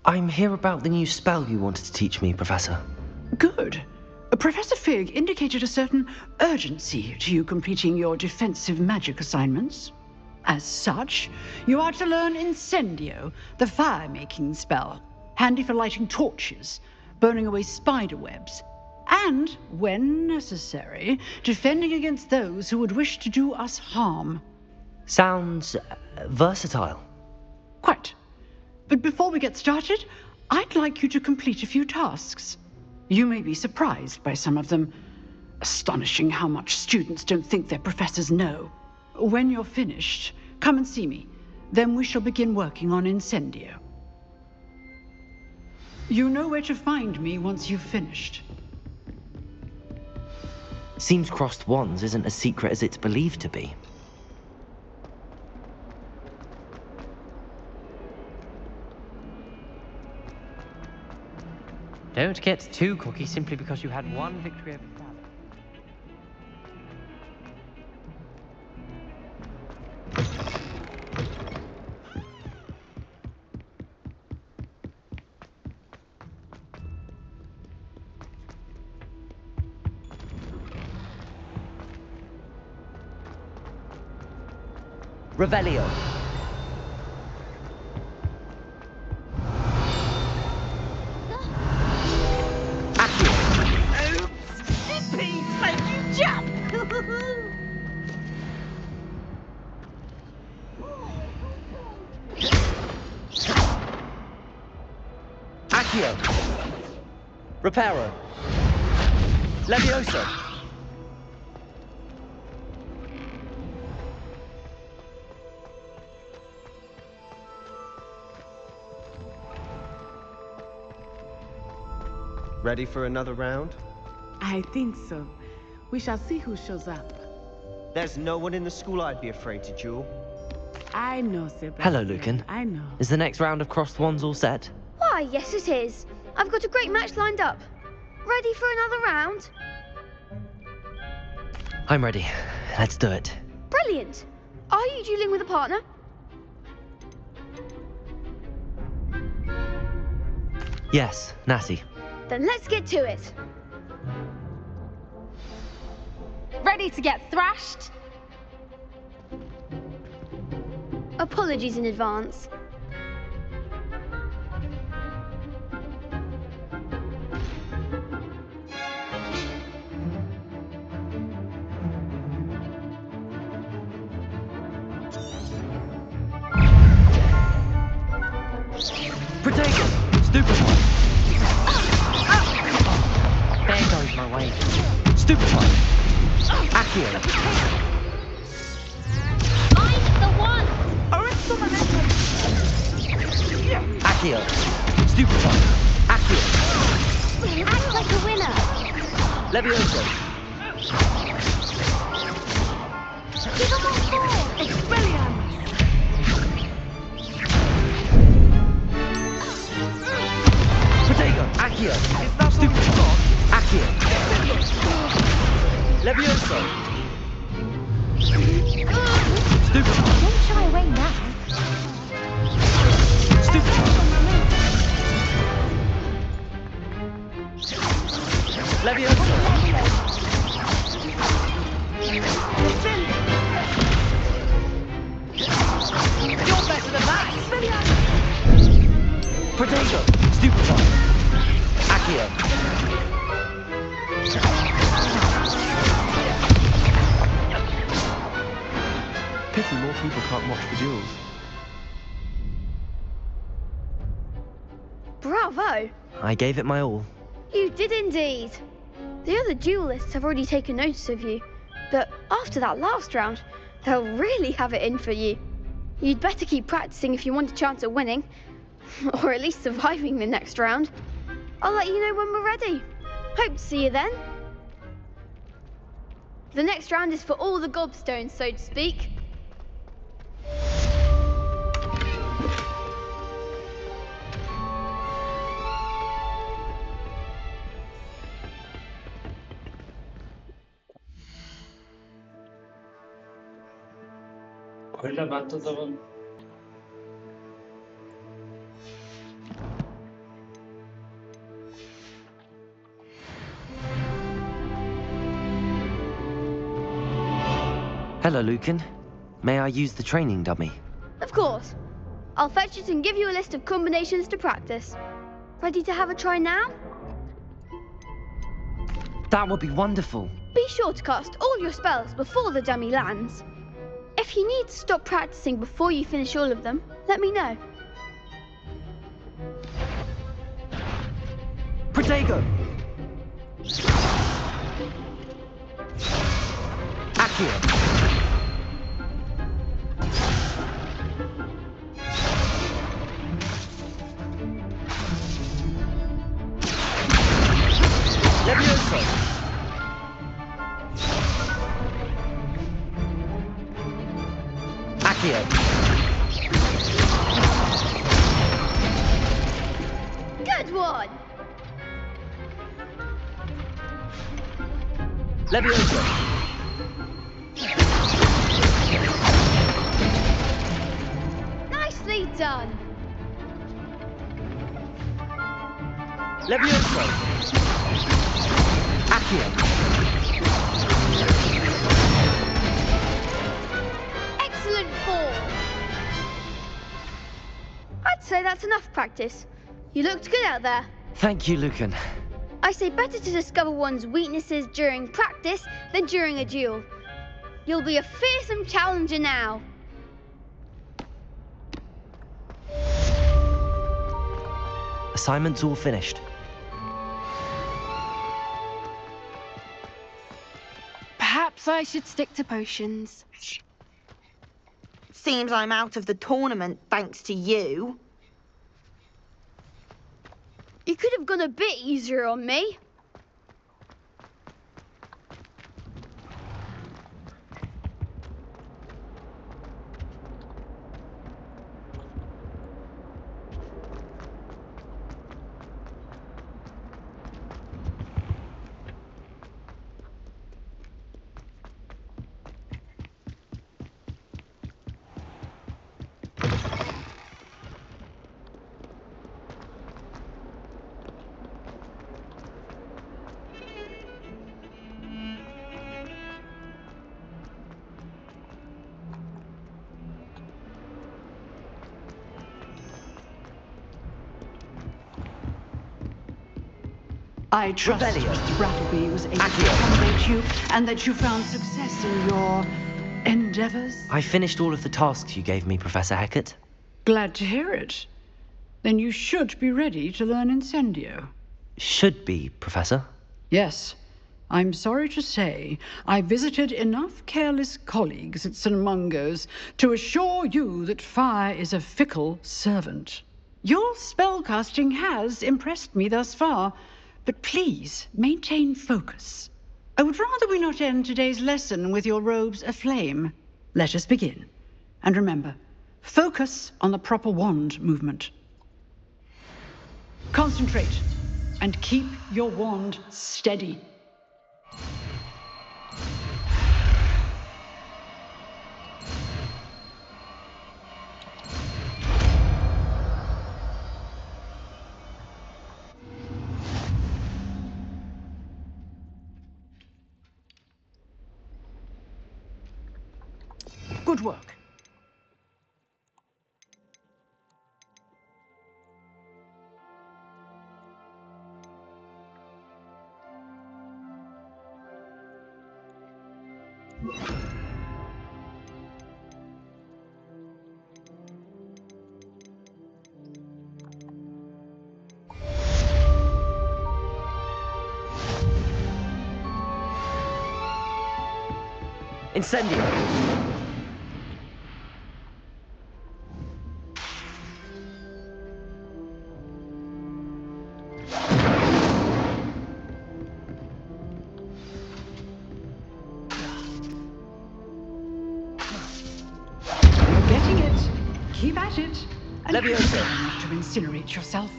I'm here about the new spell you wanted to teach me, Professor. Good. Professor Fig indicated a certain urgency to you completing your defensive magic assignments. As such, you are to learn Incendio, the fire-making spell, handy for lighting torches, burning away spider webs, and, when necessary, defending against those who would wish to do us harm. Sounds versatile. Quite. But before we get started, I'd like you to complete a few tasks. You may be surprised by some of them. Astonishing how much students don't think their professors know. When you're finished, come and see me. Then we shall begin working on Incendio. You know where to find me once you've finished. Seems crossed wands isn't as secret as it's believed to be. Don't get too cocky simply because you had one victory over Fab. Revelio. Accio. Reparo. Levioso. Ready for another round? I think so. We shall see who shows up. There's no one in the school I'd be afraid to duel. I know, Sebastian. Hello, Lucan. I know. Is the next round of crossed wands all set? Why, yes it is. I've got a great match lined up. Ready for another round? I'm ready. Let's do it. Brilliant. Are you dueling with a partner? Yes, Natty. Then let's get to it. Ready to get thrashed? Apologies in advance. Protego! Stupefy! There goes my way. Stupefy! Accio! I'm the one! Accio! Stupefy! Accio! Levioso! Give them all four! Expelliarmus! Protego! Accio! Is that all you've got? Accio! Levioso! Stupid! Don't shy away now. Levioso! You're better than that! Protego! Stupefy! Accio! Pity more people can't watch the duels. Bravo! I gave it my all. You did indeed. The other duelists have already taken notice of you, but after that last round, they'll really have it in for you. You'd better keep practicing if you want a chance at winning, or at least surviving the next round. I'll let you know when we're ready. Hope to see you then. The next round is for all the gobstones, so to speak. Hello, Lucan. May I use the training dummy? Of course. I'll fetch it and give you a list of combinations to practice. Ready to have a try now? That would be wonderful. Be sure to cast all your spells before the dummy lands. If you need to stop practicing before you finish all of them, let me know. Protego! Accio! Levioso! Accio! Good one! Levioso! Nicely done! Levioso! Accio! Excellent form! I'd say that's enough practice. You looked good out there. Thank you, Lucan. I say better to discover one's weaknesses during practice than during a duel. You'll be a fearsome challenger now. Assignment's all finished. Perhaps I should stick to potions. Seems I'm out of the tournament thanks to you. You could have gone a bit easier on me. I trust Rebellion. Mr. Brattleby was able to Accio. accommodate you and that you found success in your endeavors. I finished all of the tasks you gave me, Professor Hecat. Glad to hear it. Then you should be ready to learn Incendio. Should be, Professor. Yes. I'm sorry to say I visited enough careless colleagues at St. Mungo's to assure you that fire is a fickle servant. Your spellcasting has impressed me thus far, But please, maintain focus. I would rather we not end today's lesson with your robes aflame. Let us begin. And remember, focus on the proper wand movement. Concentrate, and keep your wand steady. Good work. Incendio! You're getting it. Keep at it. And Leviosa. not to incinerate yourself.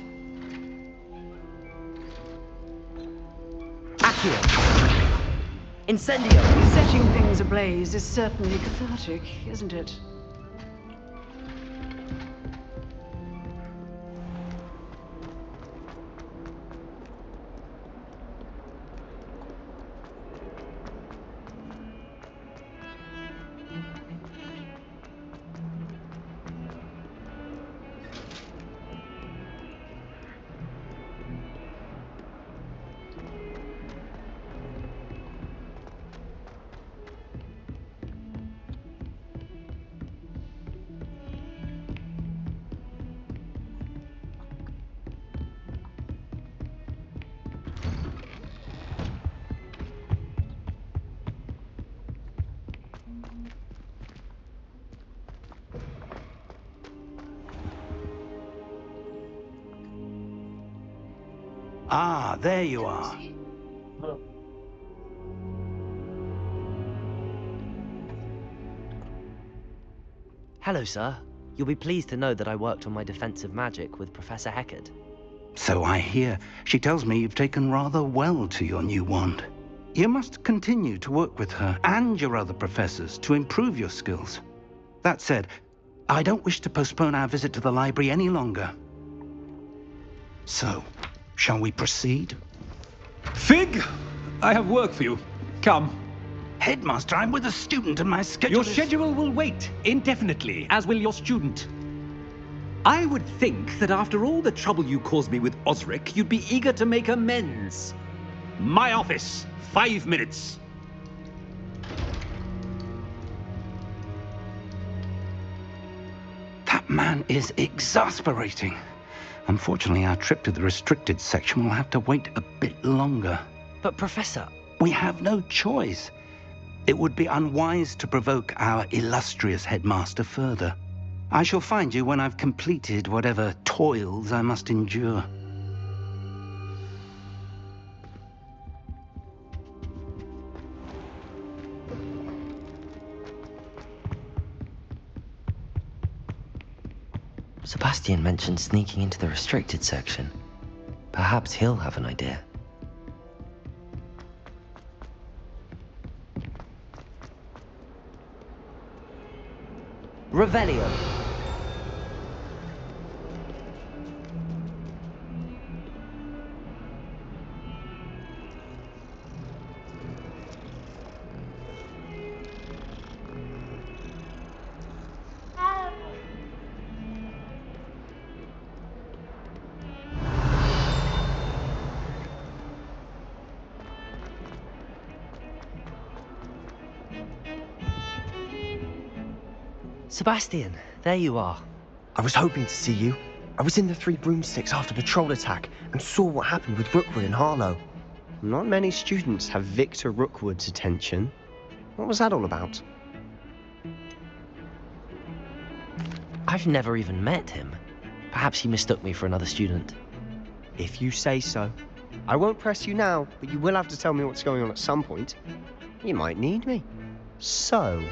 Accio! Incendio! Setting things ablaze is certainly cathartic, isn't it? Ah, there you are. Hello, sir. You'll be pleased to know that I worked on my defensive magic with Professor Heckard. So I hear. She tells me you've taken rather well to your new wand. You must continue to work with her and your other professors to improve your skills. That said, I don't wish to postpone our visit to the library any longer. So, shall we proceed? Fig! I have work for you. Come. Headmaster, I'm with a student and my schedule Your schedule will wait indefinitely, as will your student. I would think that after all the trouble you caused me with Osric, you'd be eager to make amends. My office, 5 minutes. That man is exasperating. Unfortunately, our trip to the restricted section will have to wait a bit longer. But, Professor... We have no choice. It would be unwise to provoke our illustrious headmaster further. I shall find you when I've completed whatever toils I must endure. Sebastian mentioned sneaking into the restricted section. Perhaps he'll have an idea. Revelio. Sebastian, there you are. I was hoping to see you. I was in the Three Broomsticks after the troll attack and saw what happened with Rookwood and Harlow. Not many students have Victor Rookwood's attention. What was that all about? I've never even met him. Perhaps he mistook me for another student. If you say so. I won't press you now, but you will have to tell me what's going on at some point. You might need me. So,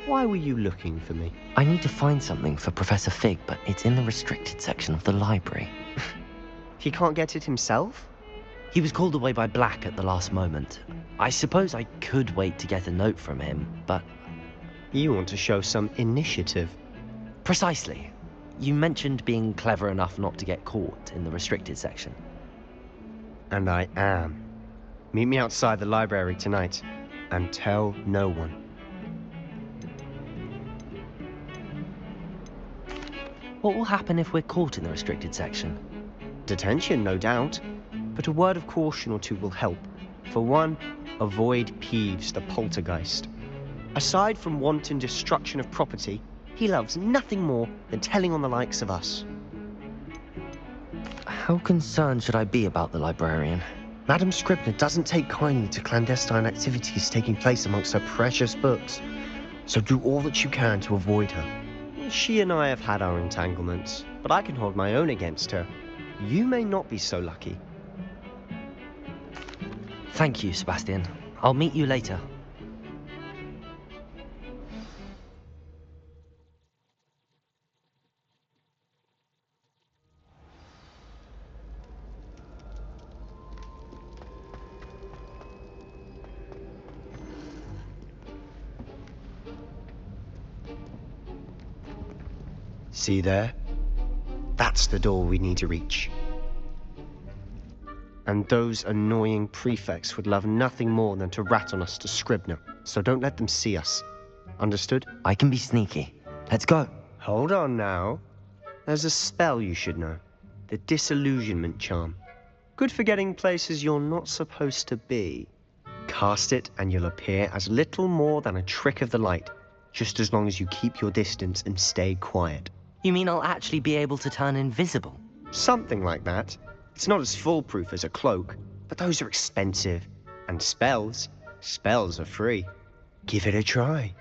why were you looking for me? I need to find something for Professor Fig, but it's in the restricted section of the library. He can't get it himself? He was called away by Black at the last moment. I suppose I could wait to get a note from him, but... You want to show some initiative. Precisely. You mentioned being clever enough not to get caught in the restricted section. And I am. Meet me outside the library tonight, and tell no one. What will happen if we're caught in the restricted section? Detention, no doubt. But a word of caution or two will help. For one, avoid Peeves, the poltergeist. Aside from wanton destruction of property, he loves nothing more than telling on the likes of us. How concerned should I be about the librarian? Madam Scribner doesn't take kindly to clandestine activities taking place amongst her precious books, so do all that you can to avoid her. She and I have had our entanglements, but I can hold my own against her. You may not be so lucky. Thank you, Sebastian. I'll meet you later. See there? That's the door we need to reach. And those annoying prefects would love nothing more than to rat on us to Scribner, so don't let them see us. Understood? I can be sneaky. Let's go. Hold on now. There's a spell you should know. The Disillusionment Charm. Good for getting places you're not supposed to be. Cast it and you'll appear as little more than a trick of the light, just as long as you keep your distance and stay quiet. You mean I'll actually be able to turn invisible? Something like that. It's not as foolproof as a cloak, but those are expensive. And spells are free. Give it a try.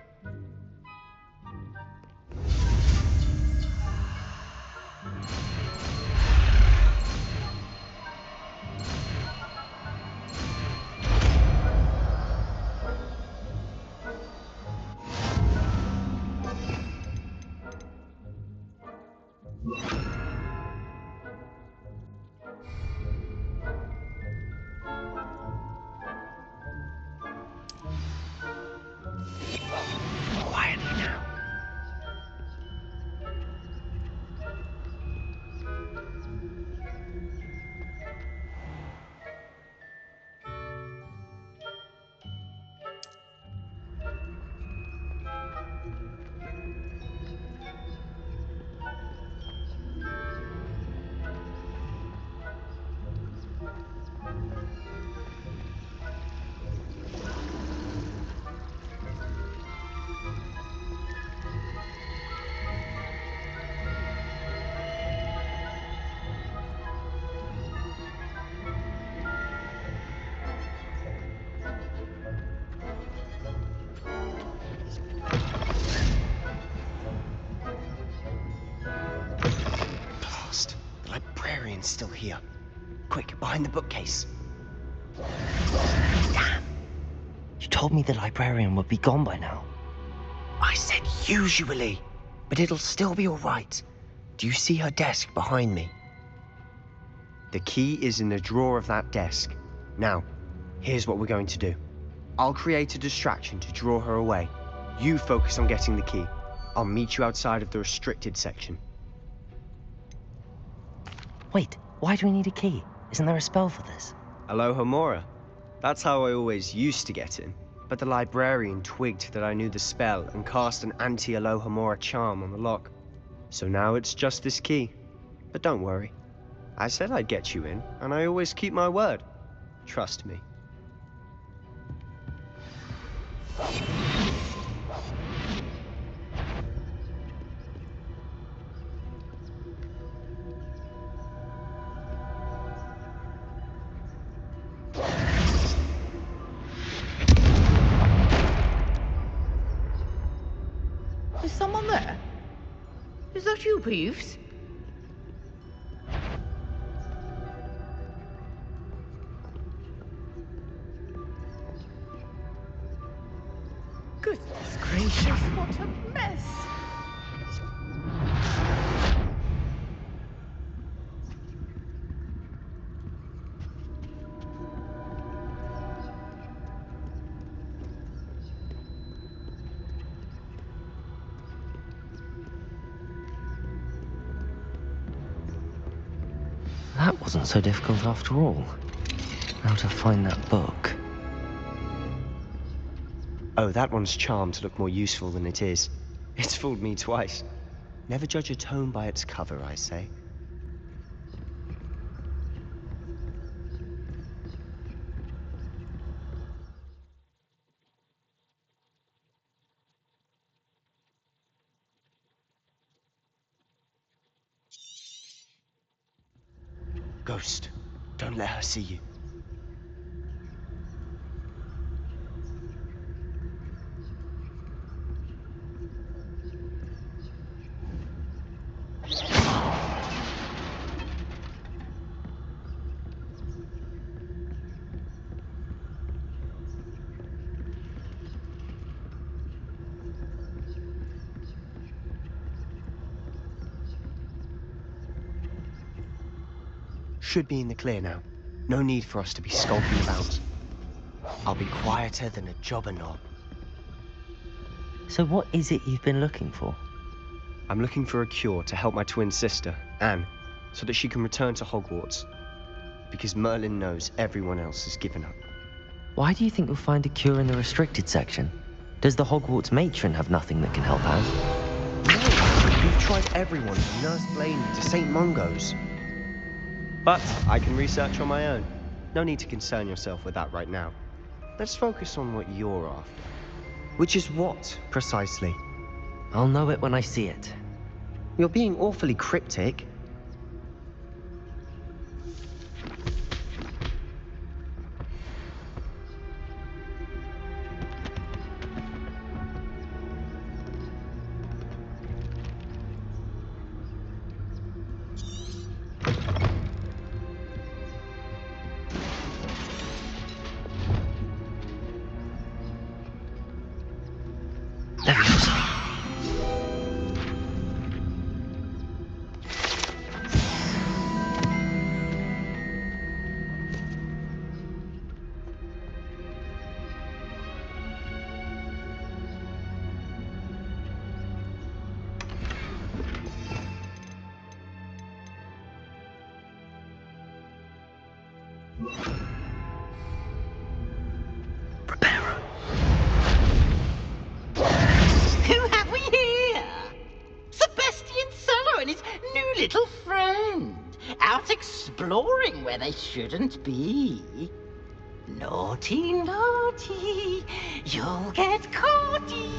Quietly now. The librarian's still here. Quick, behind the bookcase. Damn! You told me the librarian would be gone by now. I said usually, but it'll still be all right. Do you see her desk behind me? The key is in the drawer of that desk. Now, here's what we're going to do. I'll create a distraction to draw her away. You focus on getting the key. I'll meet you outside of the restricted section. Wait, why do we need a key? Isn't there a spell for this? Alohomora. That's how I always used to get in. But the librarian twigged that I knew the spell and cast an anti-Alohomora charm on the lock. So now it's just this key. But don't worry. I said I'd get you in, and I always keep my word. Trust me. Is someone there? Is that you, Peeves? Goodness gracious, what a mess! That wasn't so difficult after all. How to find that book. Oh, that one's charmed to look more useful than it is. It's fooled me twice. Never judge a tome by its cover, I say. Ghost, don't let her see you. Should be in the clear now. No need for us to be skulking about. I'll be quieter than a jobber knob. So what is it you've been looking for? I'm looking for a cure to help my twin sister, Anne, so that she can return to Hogwarts. Because Merlin knows everyone else has given up. Why do you think you'll find a cure in the restricted section? Does the Hogwarts matron have nothing that can help Anne? No, we've tried everyone from Nurse Blaine to St. Mungo's. But I can research on my own. No need to concern yourself with that right now. Let's focus on what you're after. Which is what, precisely? I'll know it when I see it. You're being awfully cryptic. Who have we here? Sebastian Cello and his new little friend, out exploring where they shouldn't be. Naughty, naughty, you'll get caughty.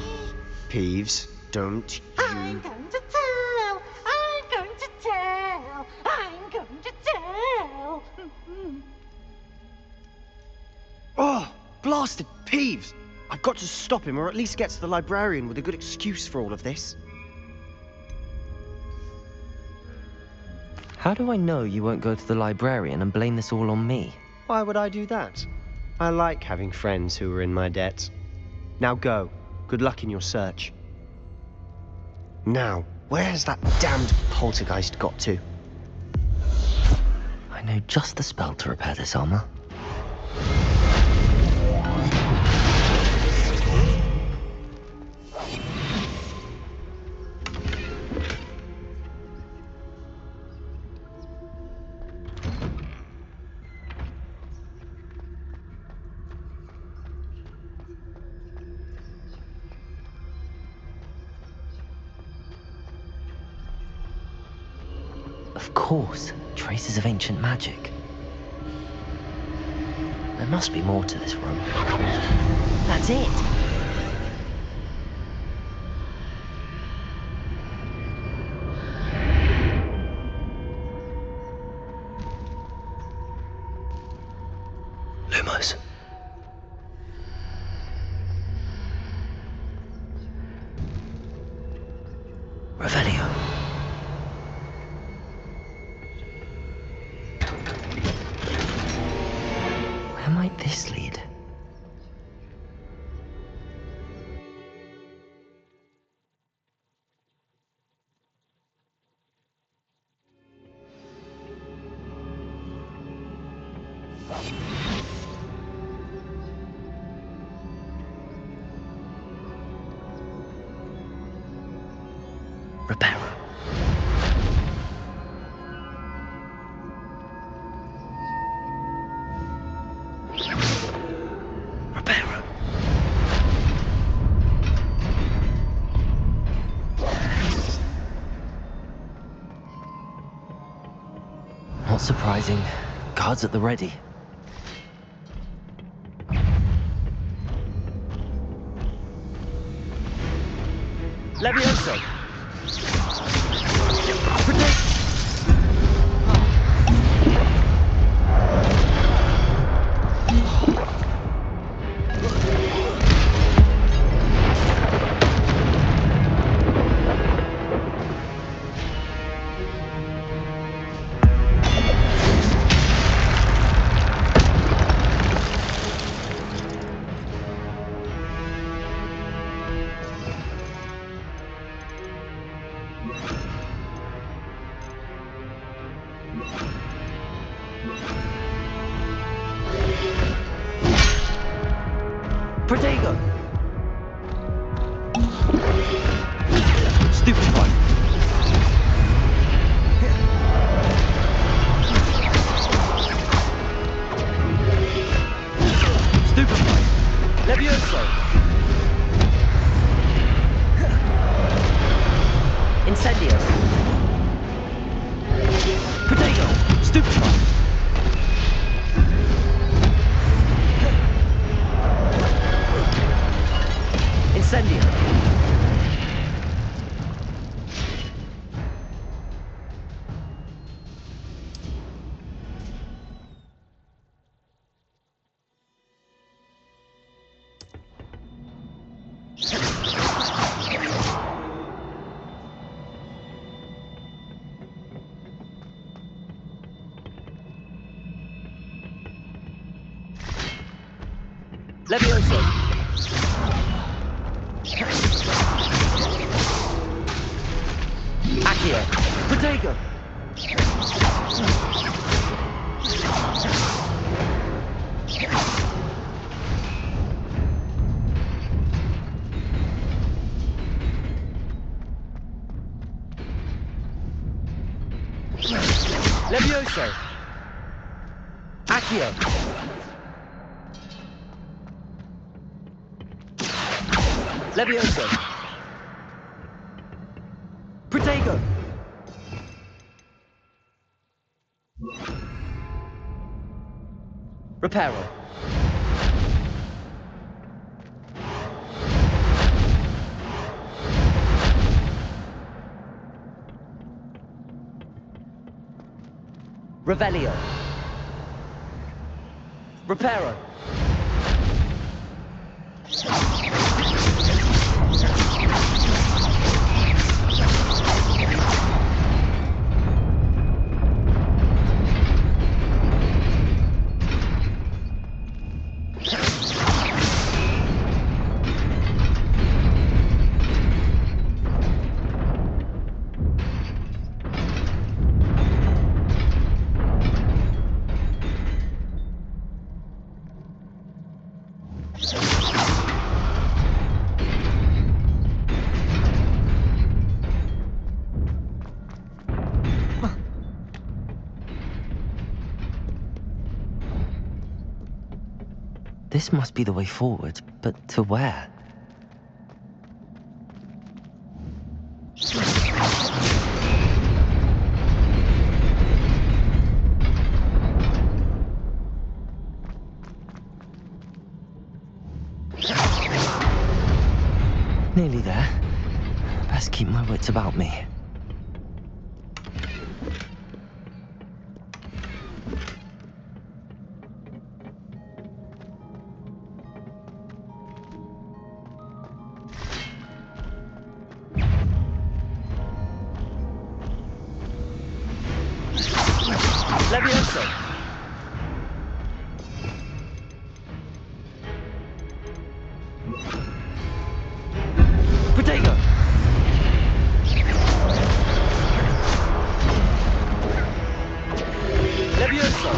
Peeves, don't you... I'm going to tell, I'm going to tell, I'm going to tell. Oh, blasted Peeves! I've got to stop him, or at least get to the librarian with a good excuse for all of this. How do I know you won't go to the librarian and blame this all on me? Why would I do that? I like having friends who are in my debt. Now go. Good luck in your search. Now, where's that damned poltergeist got to? I know just the spell to repair this armor. Of course, traces of ancient magic. There must be more to this room. That's it! Lumos. Revelio. Where might this lead? Reparo. Reparo. Not surprising. Guards at the ready. Levioso! Protect! Protego! Stupefy! Stupefy! Levioso! Incendio! Protego! Stupefy! Incendio! Levioso! Accio! Protego! Levioso! Accio! Levioso! Protego! Reparo! Revelio! Reparo! This must be the way forward, but to where? Nearly there. Best keep my wits about me. Levioso! Protego! Levioso!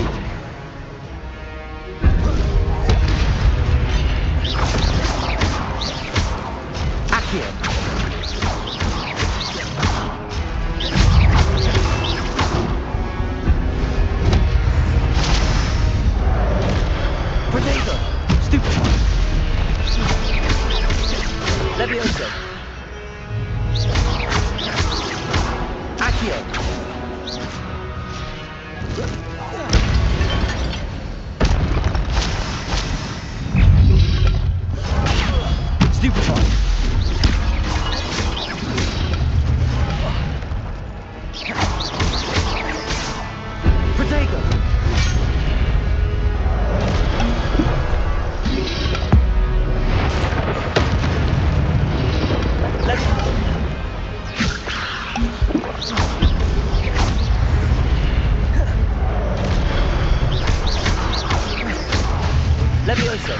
Levioso!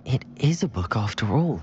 It is a book after all.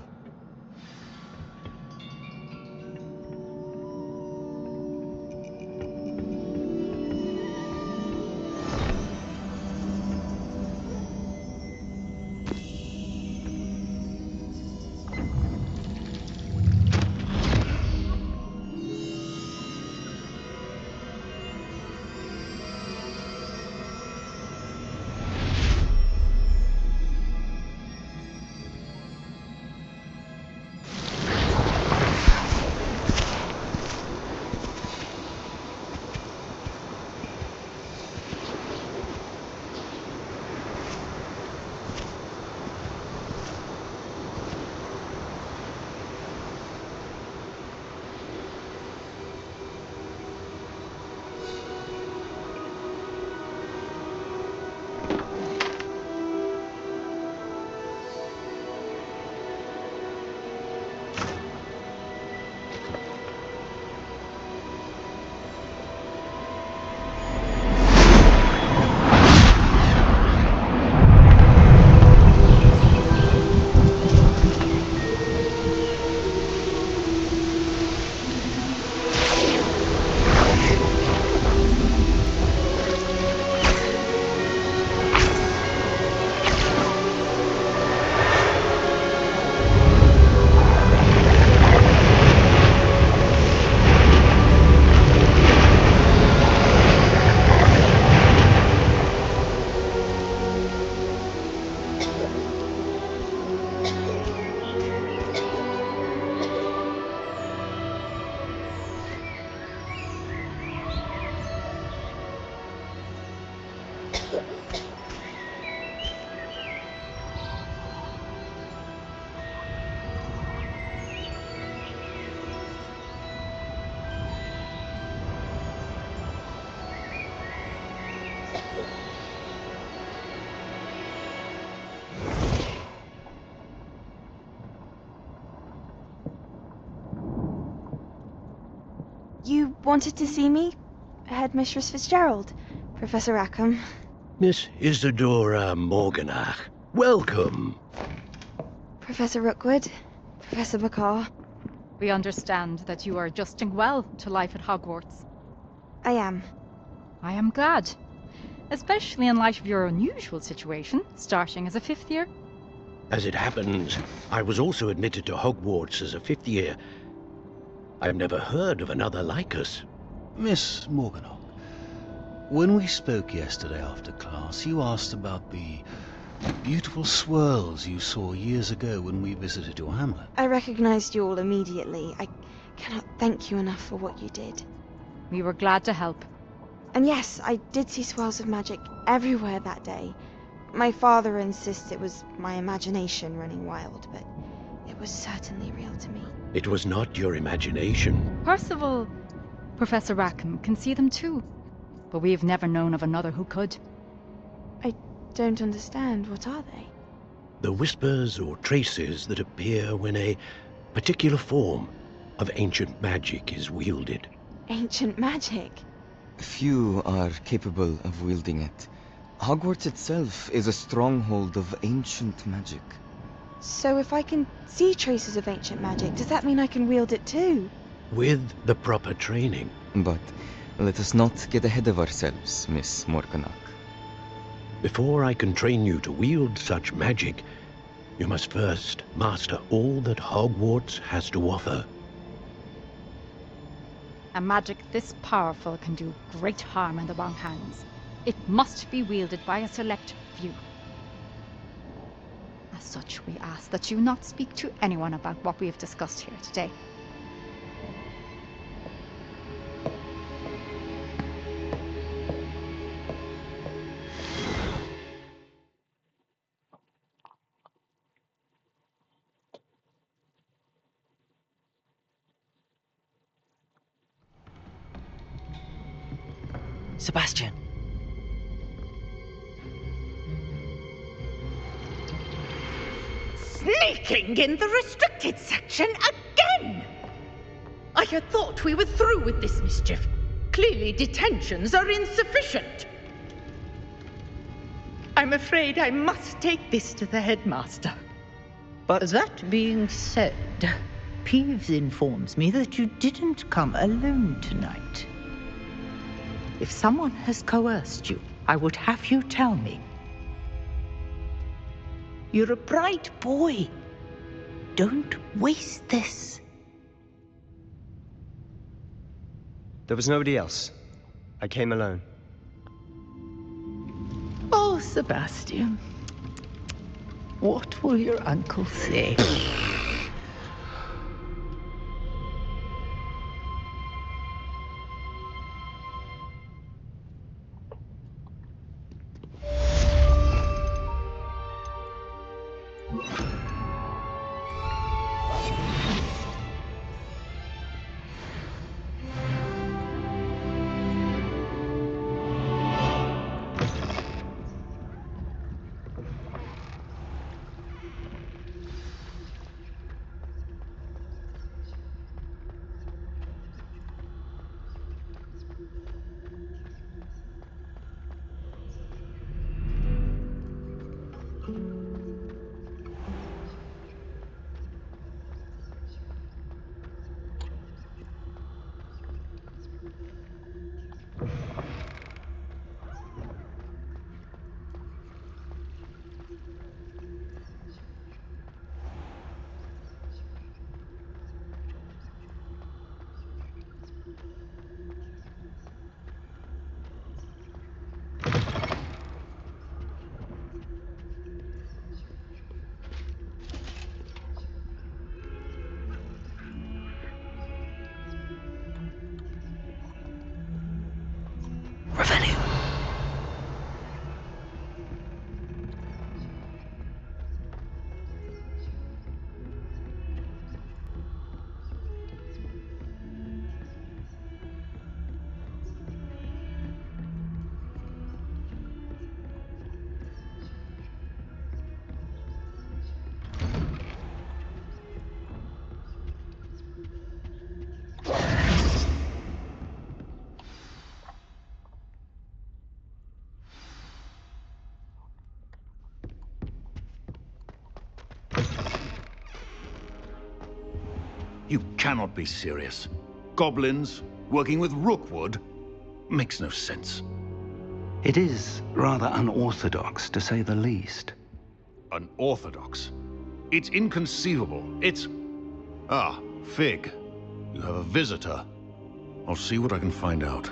You wanted to see me? Headmistress Fitzgerald? Professor Rackham? Miss Isadora Morganach, welcome. Professor Rookwood? Professor Bakar? We understand that you are adjusting well to life at Hogwarts. I am. I am glad. Especially in light of your unusual situation, starting as a 5th year. As it happens, I was also admitted to Hogwarts as a 5th year. I've never heard of another like us. Miss Morganach, when we spoke yesterday after class, you asked about the beautiful swirls you saw years ago when we visited your hamlet. I recognized you all immediately. I cannot thank you enough for what you did. We were glad to help. And yes, I did see swirls of magic everywhere that day. My father insists it was my imagination running wild, but it was certainly real to me. It was not your imagination. Percival, Professor Rackham can see them too, but we've never known of another who could. I don't understand. What are they? The whispers or traces that appear when a particular form of ancient magic is wielded. Ancient magic? Few are capable of wielding it. Hogwarts itself is a stronghold of ancient magic. So if I can see traces of ancient magic, does that mean I can wield it too? With the proper training. But let us not get ahead of ourselves, Miss Morganach. Before I can train you to wield such magic, you must first master all that Hogwarts has to offer. A magic this powerful can do great harm in the wrong hands. It must be wielded by a select few. As such, we ask that you not speak to anyone about what we have discussed here today. Sebastian. Sneaking in the restricted section again! I had thought we were through with this mischief. Clearly detentions are insufficient. I'm afraid I must take this to the headmaster. But that being said, Peeves informs me that you didn't come alone tonight. If someone has coerced you, I would have you tell me. You're a bright boy. Don't waste this. there was nobody else. I came alone. Oh, Sebastian. What will your uncle say? You cannot be serious. Goblins working with Rookwood makes no sense. It is rather unorthodox, to say the least. Unorthodox? It's inconceivable. It's... Ah, Fig. You have a visitor. I'll see what I can find out.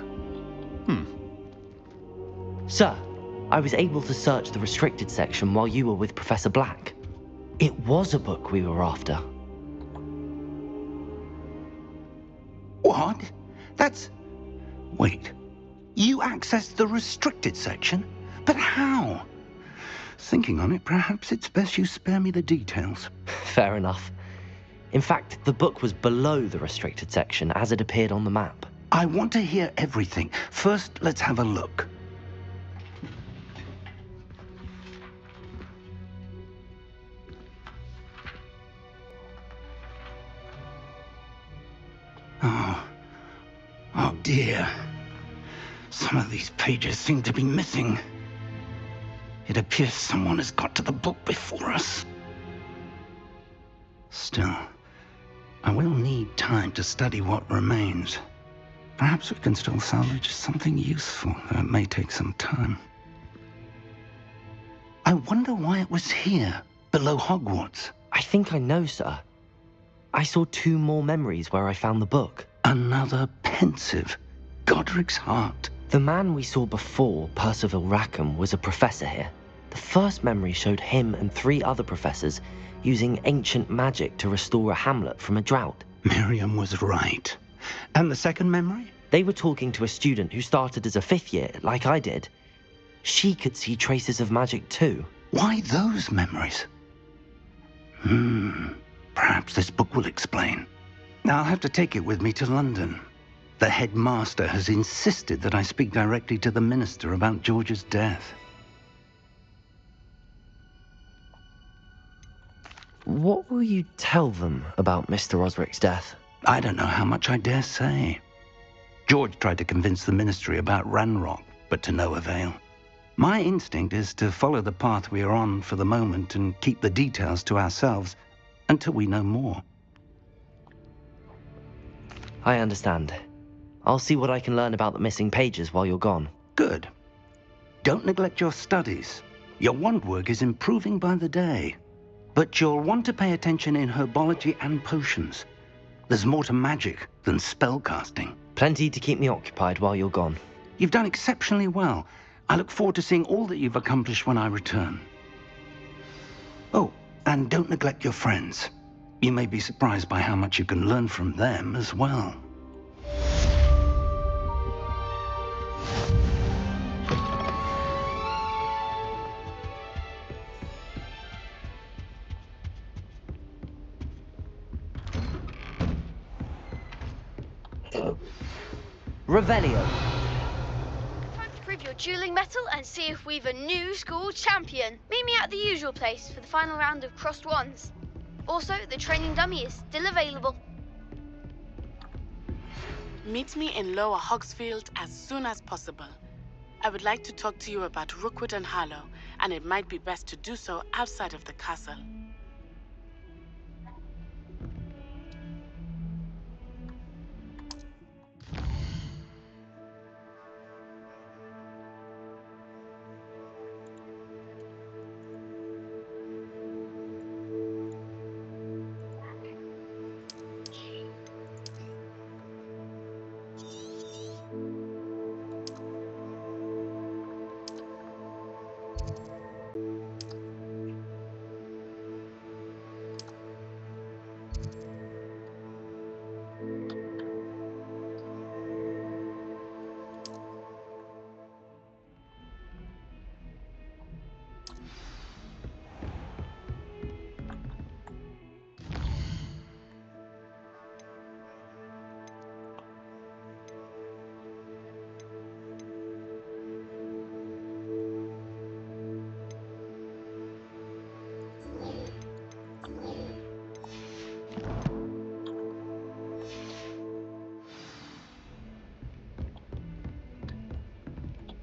Sir, I was able to search the restricted section while you were with Professor Black. It was a book we were after. What? That's... Wait. You accessed the restricted section? But how? Thinking on it, perhaps it's best you spare me the details. Fair enough. In fact, the book was below the restricted section as it appeared on the map. I want to hear everything. First, let's have a look. Oh dear. Some of these pages seem to be missing. It appears someone has got to the book before us. Still, I will need time to study what remains. Perhaps we can still salvage something useful, though it may take some time. I wonder why it was here, below Hogwarts. I think I know, sir. I saw 2 more memories where I found the book. Another pensive Godric's heart. The man we saw before, Percival Rackham, was a professor here. The first memory showed him and 3 other professors using ancient magic to restore a hamlet from a drought. Miriam was right. And the second memory? They were talking to a student who started as a 5th year, like I did. She could see traces of magic too. Why those memories? Perhaps this book will explain. Now I'll have to take it with me to London. The headmaster has insisted that I speak directly to the minister about George's death. What will you tell them about Mr. Osric's death? I don't know how much I dare say. George tried to convince the Ministry about Ranrock, but to no avail. My instinct is to follow the path we are on for the moment and keep the details to ourselves until we know more. I understand. I'll see what I can learn about the missing pages while you're gone. Good. Don't neglect your studies. Your wand work is improving by the day. But you'll want to pay attention in herbology and potions. There's more to magic than spellcasting. Plenty to keep me occupied while you're gone. You've done exceptionally well. I look forward to seeing all that you've accomplished when I return. Oh, and don't neglect your friends. You may be surprised by how much you can learn from them as well. Revelio. Time to prove your dueling mettle and see if we've a new school champion. Meet me at the usual place for the final round of crossed wands. Also, the training dummy is still available. Meet me in Lower Hogsfield as soon as possible. I would like to talk to you about Rookwood and Harlow, and it might be best to do so outside of the castle.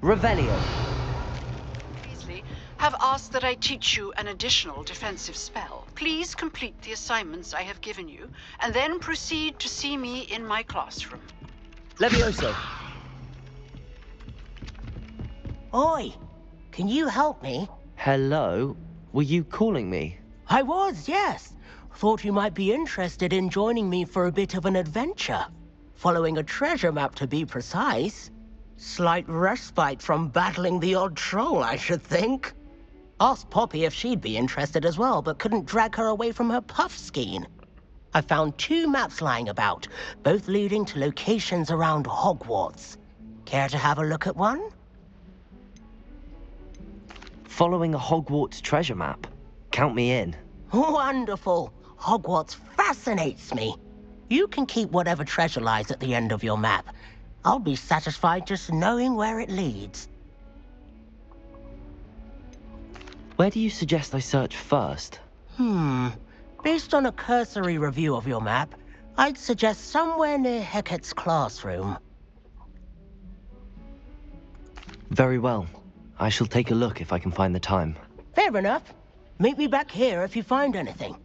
Revelio. Weasley have asked that I teach you an additional defensive spell. Please complete the assignments I have given you, and then proceed to see me in my classroom. Levioso. Oi, can you help me? Hello? Were you calling me? I was, yes. Thought you might be interested in joining me for a bit of an adventure. Following a treasure map, to be precise. Slight respite from battling the odd troll, I should think. Asked Poppy if she'd be interested as well, but couldn't drag her away from her puff skein. I found 2 maps lying about, both leading to locations around Hogwarts. Care to have a look at one? Following a Hogwarts treasure map. Count me in. Wonderful. Hogwarts fascinates me. You can keep whatever treasure lies at the end of your map. I'll be satisfied just knowing where it leads. Where do you suggest I search first? Based on a cursory review of your map, I'd suggest somewhere near Hecat's classroom. Very well. I shall take a look if I can find the time. Fair enough. Meet me back here if you find anything.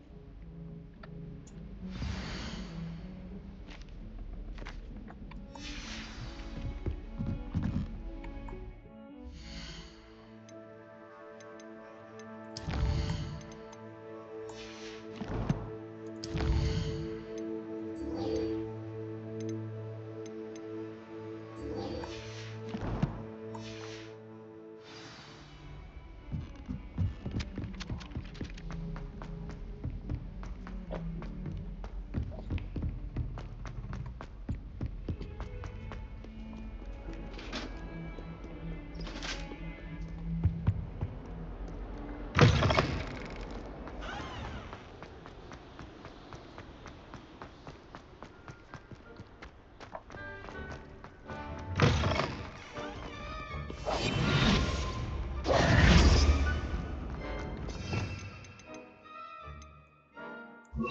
As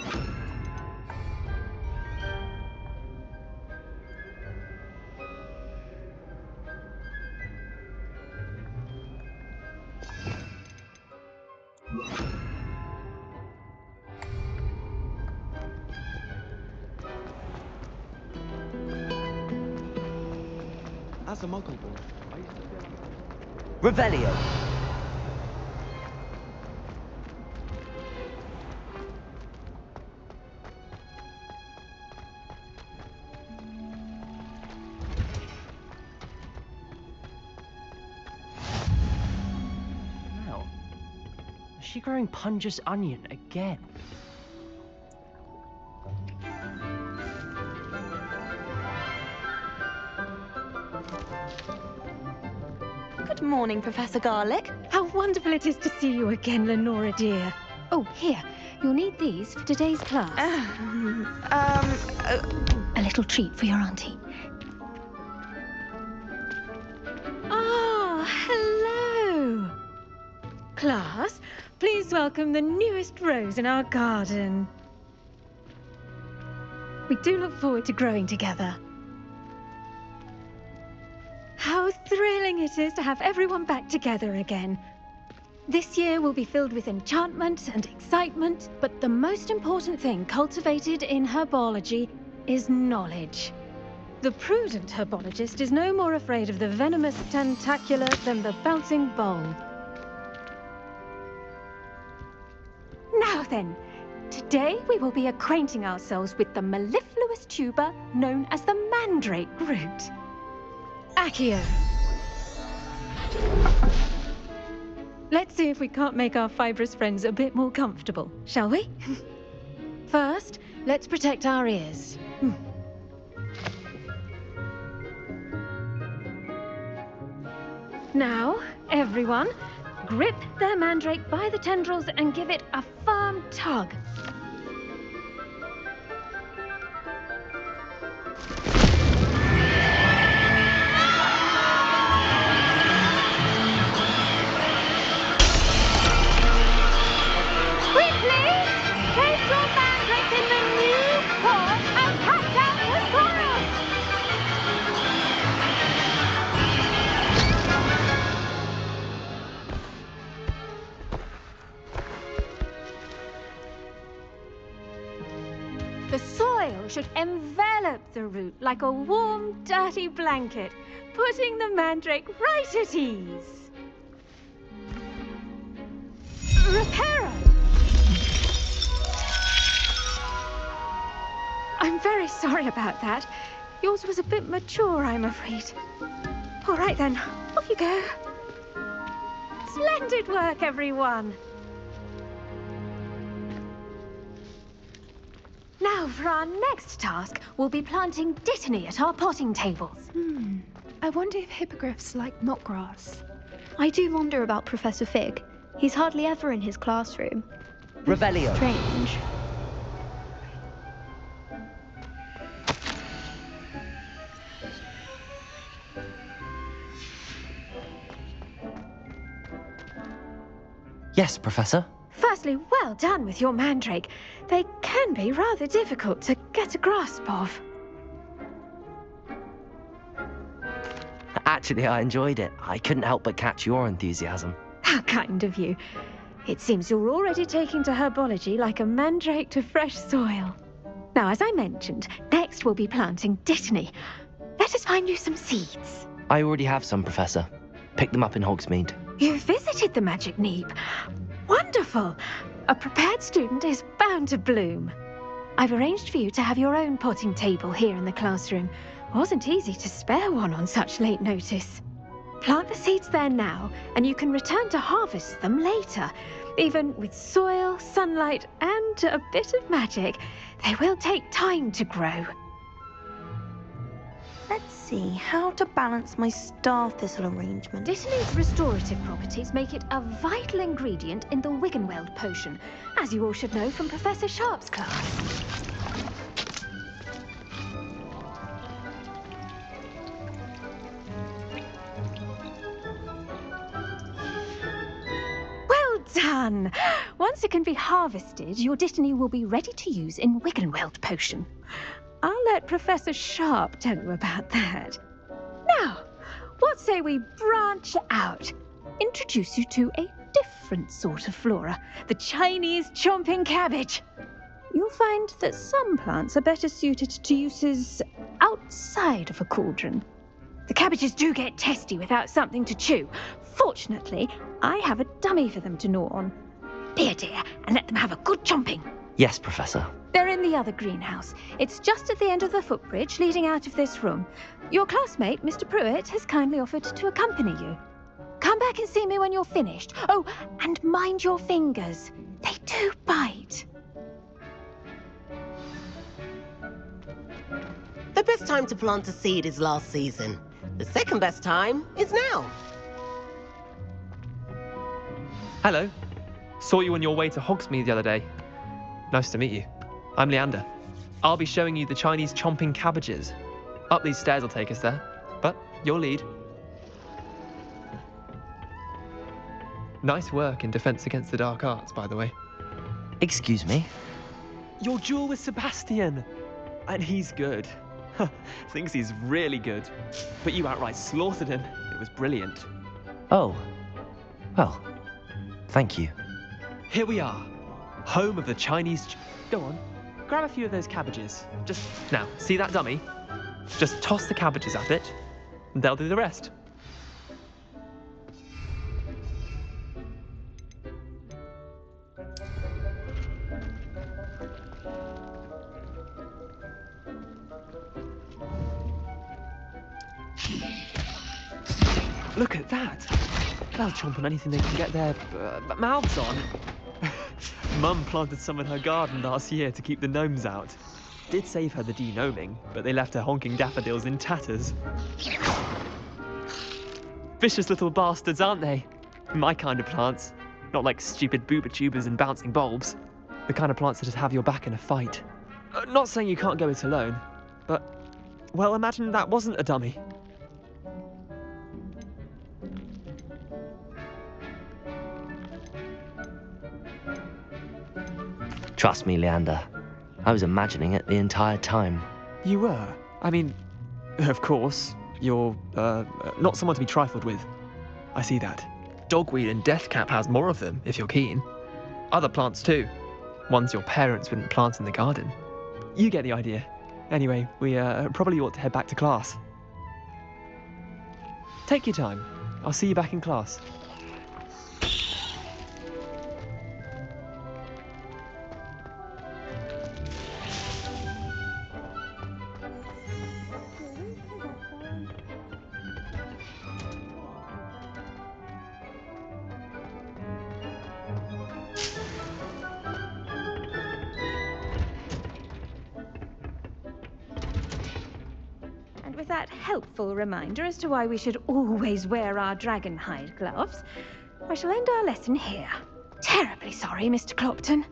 a muggle boy, I used to feel like... Revelio. Now, is she growing Punja's onion again? Good morning, Professor Garlic. How wonderful it is to see you again, Lenora dear. Oh, here. You'll need these for today's class. A little treat for your auntie. Ah, hello. Class, please welcome the newest rose in our garden. We do look forward to growing together. How thrilling it is to have everyone back together again. This year will be filled with enchantment and excitement, but the most important thing cultivated in herbology is knowledge. The prudent herbologist is no more afraid of the venomous tentacula than the bouncing bulb. Now then, today we will be acquainting ourselves with the mellifluous tuber known as the mandrake root. Accio. Let's see if we can't make our fibrous friends a bit more comfortable, shall we? First, let's protect our ears. Now, everyone, grip their mandrake by the tendrils and give it a firm tug. The soil should envelop the root like a warm, dirty blanket, putting the mandrake right at ease. Reparo! I'm very sorry about that. Yours was a bit mature, I'm afraid. All right then, off you go. Splendid work, everyone. Now, for our next task, we'll be planting dittany at our potting tables. I wonder if hippogriffs like knotgrass. I do wonder about Professor Fig. He's hardly ever in his classroom. Revelio. Strange. Yes, Professor. Firstly, well done with your mandrake. They can be rather difficult to get a grasp of. Actually, I enjoyed it. I couldn't help but catch your enthusiasm. How kind of you. It seems you're already taking to herbology like a mandrake to fresh soil. Now, as I mentioned, next we'll be planting dittany. Let us find you some seeds. I already have some, Professor. Pick them up in Hogsmeade. You visited the Magic Neep. Wonderful! A prepared student is bound to bloom. I've arranged for you to have your own potting table here in the classroom. Wasn't easy to spare one on such late notice. Plant the seeds there now, and you can return to harvest them later. Even with soil, sunlight, and a bit of magic, they will take time to grow. Let's see how to balance my star thistle arrangement. Dittany's restorative properties make it a vital ingredient in the Wiggenweld potion, as you all should know from Professor Sharp's class. Well done! fun. Once it can be harvested, your Dittany will be ready to use in Wiggenweld potion. I'll let Professor Sharp tell you about that. Now, what say we branch out? Introduce you to a different sort of flora, the Chinese chomping cabbage. You'll find that some plants are better suited to uses outside of a cauldron. The cabbages do get testy without something to chew. Fortunately, I have a dummy for them to gnaw on. Be a dear and let them have a good chomping. Yes, Professor. They're in the other greenhouse. It's just at the end of the footbridge leading out of this room. Your classmate, Mr. Pruitt, has kindly offered to accompany you. Come back and see me when you're finished. Oh, and mind your fingers. They do bite. The best time to plant a seed is last season. The second best time is now. Hello. Saw you on your way to Hogsmeade the other day. Nice to meet you. I'm Leander. I'll be showing you the Chinese chomping cabbages. Up these stairs will take us there, but your lead. Nice work in Defense Against the Dark Arts, by the way. Excuse me? Your duel with Sebastian! And he's good. Thinks he's really good. But you outright slaughtered him. It was brilliant. Oh. Well, thank you. Here we are. Home of the Chinese... Go on. Grab a few of those cabbages. Just... Now, see that dummy? Just toss the cabbages at it, and they'll do the rest. Look at that! They'll chomp on anything they can get their mouths on. Mum planted some in her garden last year to keep the gnomes out. Did save her the de-gnoming, but they left her honking daffodils in tatters. Vicious little bastards, aren't they? My kind of plants. Not like stupid booba tubers and bouncing bulbs. The kind of plants that just have your back in a fight. Not saying you can't go it alone, but... Well, imagine that wasn't a dummy. Trust me, Leander. I was imagining it the entire time. You were? I mean, of course, you're, not someone to be trifled with. I see that. Dogweed and Deathcap has more of them, if you're keen. Other plants too. Ones your parents wouldn't plant in the garden. You get the idea. Anyway, we, probably ought to head back to class. Take your time. I'll see you back in class. That helpful reminder as to why we should always wear our dragonhide gloves, I shall end our lesson here. Terribly sorry, Mr. Clopton.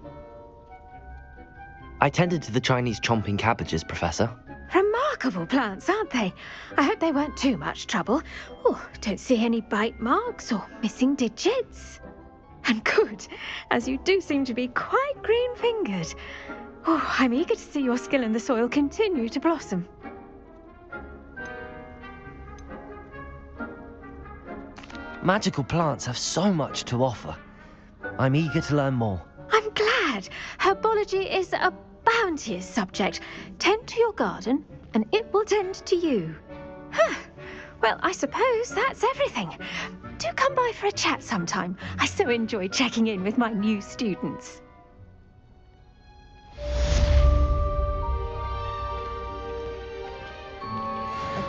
I tended to the Chinese chomping cabbages, Professor. Remarkable plants, aren't they? I hope they weren't too much trouble. Oh, don't see any bite marks or missing digits. And good, as you do seem to be quite green-fingered. Oh, I'm eager to see your skill in the soil continue to blossom. Magical plants have so much to offer. I'm eager to learn more. I'm glad. Herbology is a bounteous subject. Tend to your garden, and it will tend to you. Huh. Well, I suppose that's everything. Do come by for a chat sometime. I so enjoy checking in with my new students.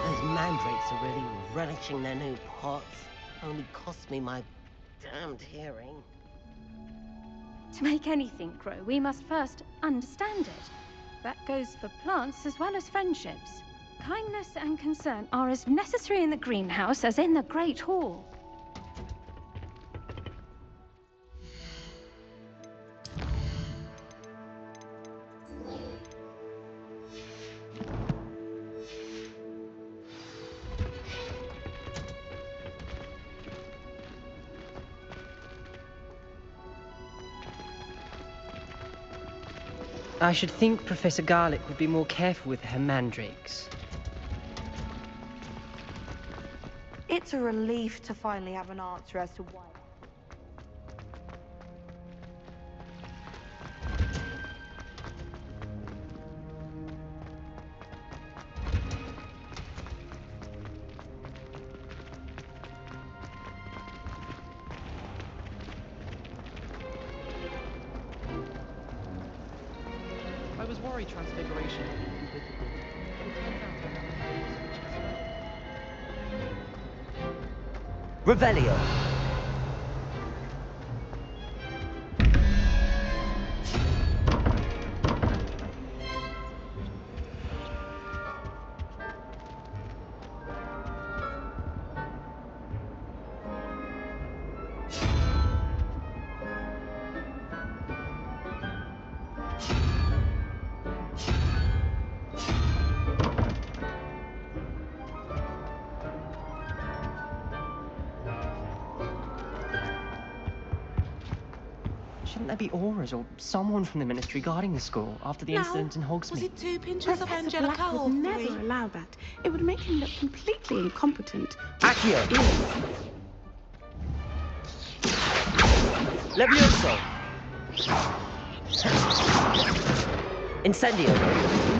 Those mandrakes are really relishing their new pots. Only cost me my damned hearing. To make anything grow, we must first understand it. That goes for plants as well as friendships. Kindness and concern are as necessary in the greenhouse as in the Great Hall. I should think Professor Garlick would be more careful with her mandrakes. It's a relief to finally have an answer as to why. I was worried Transfiguration would be difficult, but it turns out that Revelio. Shouldn't there be auras or someone from the Ministry guarding the school after the incident in Hogsmeade? Was it 2 pinches of Professor Angelica Black or would 3? never allow that. It would make him look completely incompetent. Accio. Levioso. Incendio.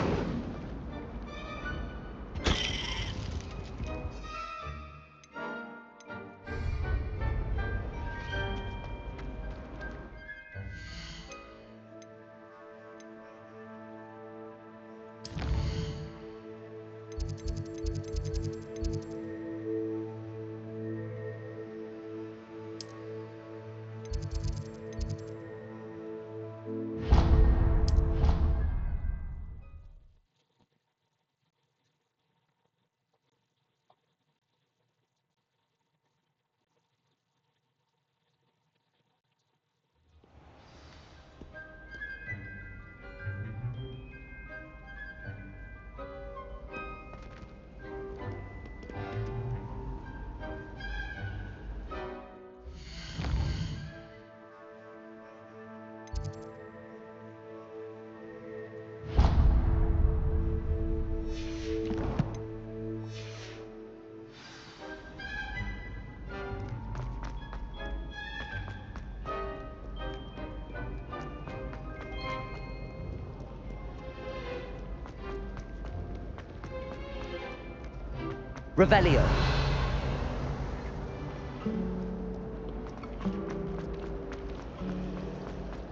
Revelio.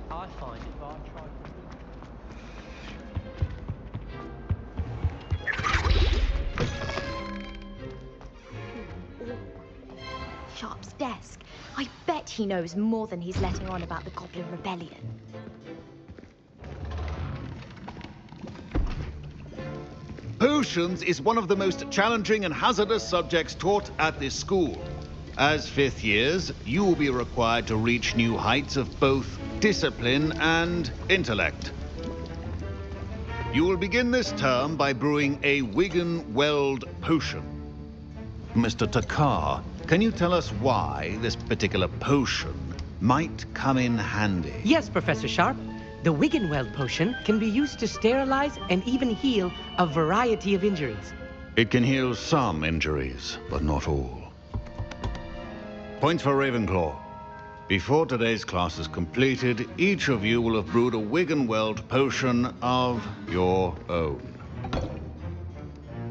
I find if I try Sharp's desk. I bet he knows more than he's letting on about the Goblin Rebellion. Potions is one of the most challenging and hazardous subjects taught at this school. As 5th years, you will be required to reach new heights of both discipline and intellect. You will begin this term by brewing a Wigan Weld potion. Mr. Takar, can you tell us why this particular potion might come in handy? Yes, Professor Sharp. The Wiggenweld potion can be used to sterilize and even heal a variety of injuries. It can heal some injuries, but not all. Points for Ravenclaw. Before today's class is completed, each of you will have brewed a Wiggenweld potion of your own.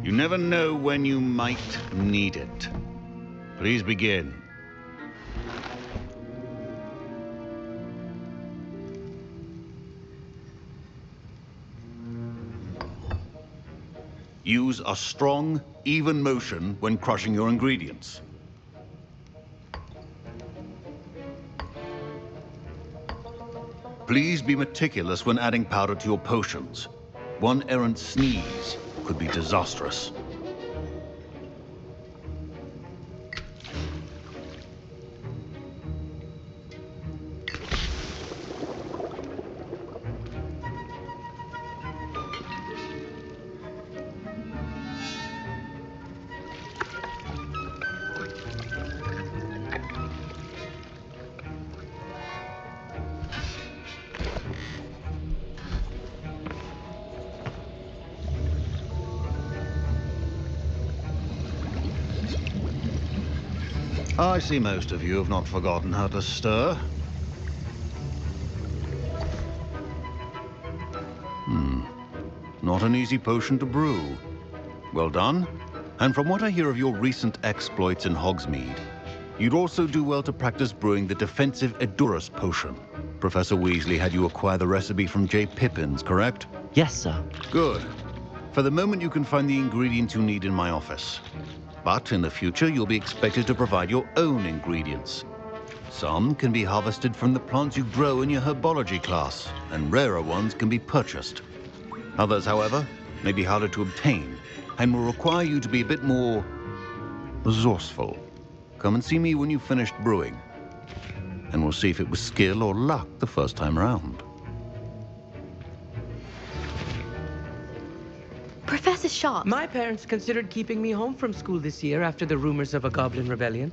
You never know when you might need it. Please begin. Use a strong, even motion when crushing your ingredients. Please be meticulous when adding powder to your potions. One errant sneeze could be disastrous. I see most of you have not forgotten how to stir. Not an easy potion to brew. Well done. And from what I hear of your recent exploits in Hogsmeade, you'd also do well to practice brewing the defensive Edurus potion. Professor Weasley had you acquire the recipe from J. Pippin's, correct? Yes, sir. Good. For the moment, you can find the ingredients you need in my office. But in the future, you'll be expected to provide your own ingredients. Some can be harvested from the plants you grow in your herbology class, and rarer ones can be purchased. Others, however, may be harder to obtain, and will require you to be a bit more resourceful. Come and see me when you've finished brewing, and we'll see if it was skill or luck the first time around. Professor Sharp. My parents considered keeping me home from school this year after the rumors of a goblin rebellion.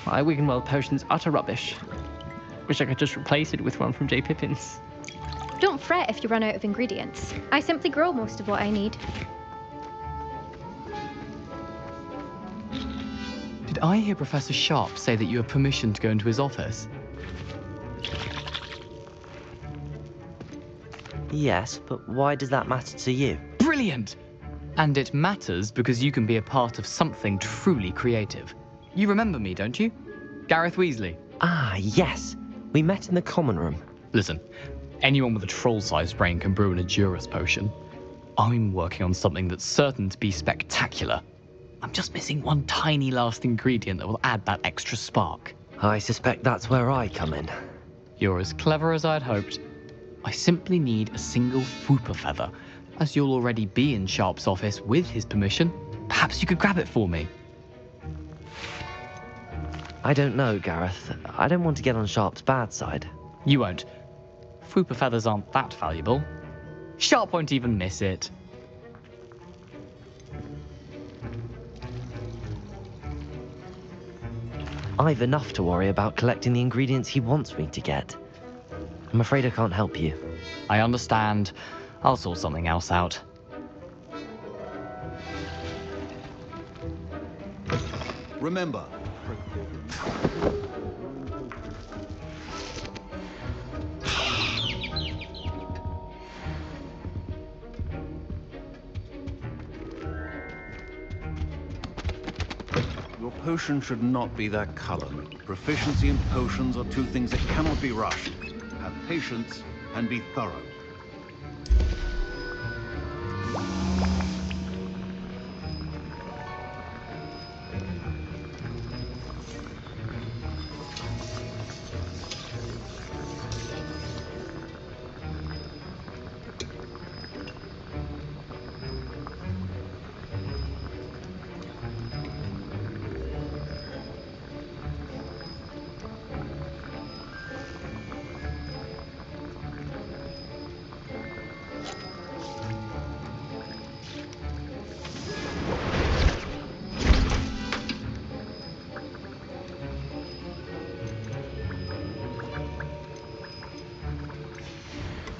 My Wiggenweld potion's utter rubbish. Wish I could just replace it with one from J. Pippin's. Don't fret if you run out of ingredients. I simply grow most of what I need. Did I hear Professor Sharp say that you have permission to go into his office? Yes, but why does that matter to you? Brilliant! And it matters because you can be a part of something truly creative. You remember me, don't you? Gareth Weasley. Ah, yes. We met in the common room. Listen, anyone with a troll-sized brain can brew an Edurus potion. I'm working on something that's certain to be spectacular. I'm just missing one tiny last ingredient that will add that extra spark. I suspect that's where I come in. You're as clever as I'd hoped. I simply need a single Fwooper feather. As you'll already be in Sharp's office with his permission, perhaps you could grab it for me. I don't know, Gareth. I don't want to get on Sharp's bad side. You won't. Fwooper feathers aren't that valuable. Sharp won't even miss it. I've enough to worry about collecting the ingredients he wants me to get. I'm afraid I can't help you. I understand. I'll sort something else out. Remember, your potion should not be that color. Proficiency and potions are two things that cannot be rushed. Have patience and be thorough.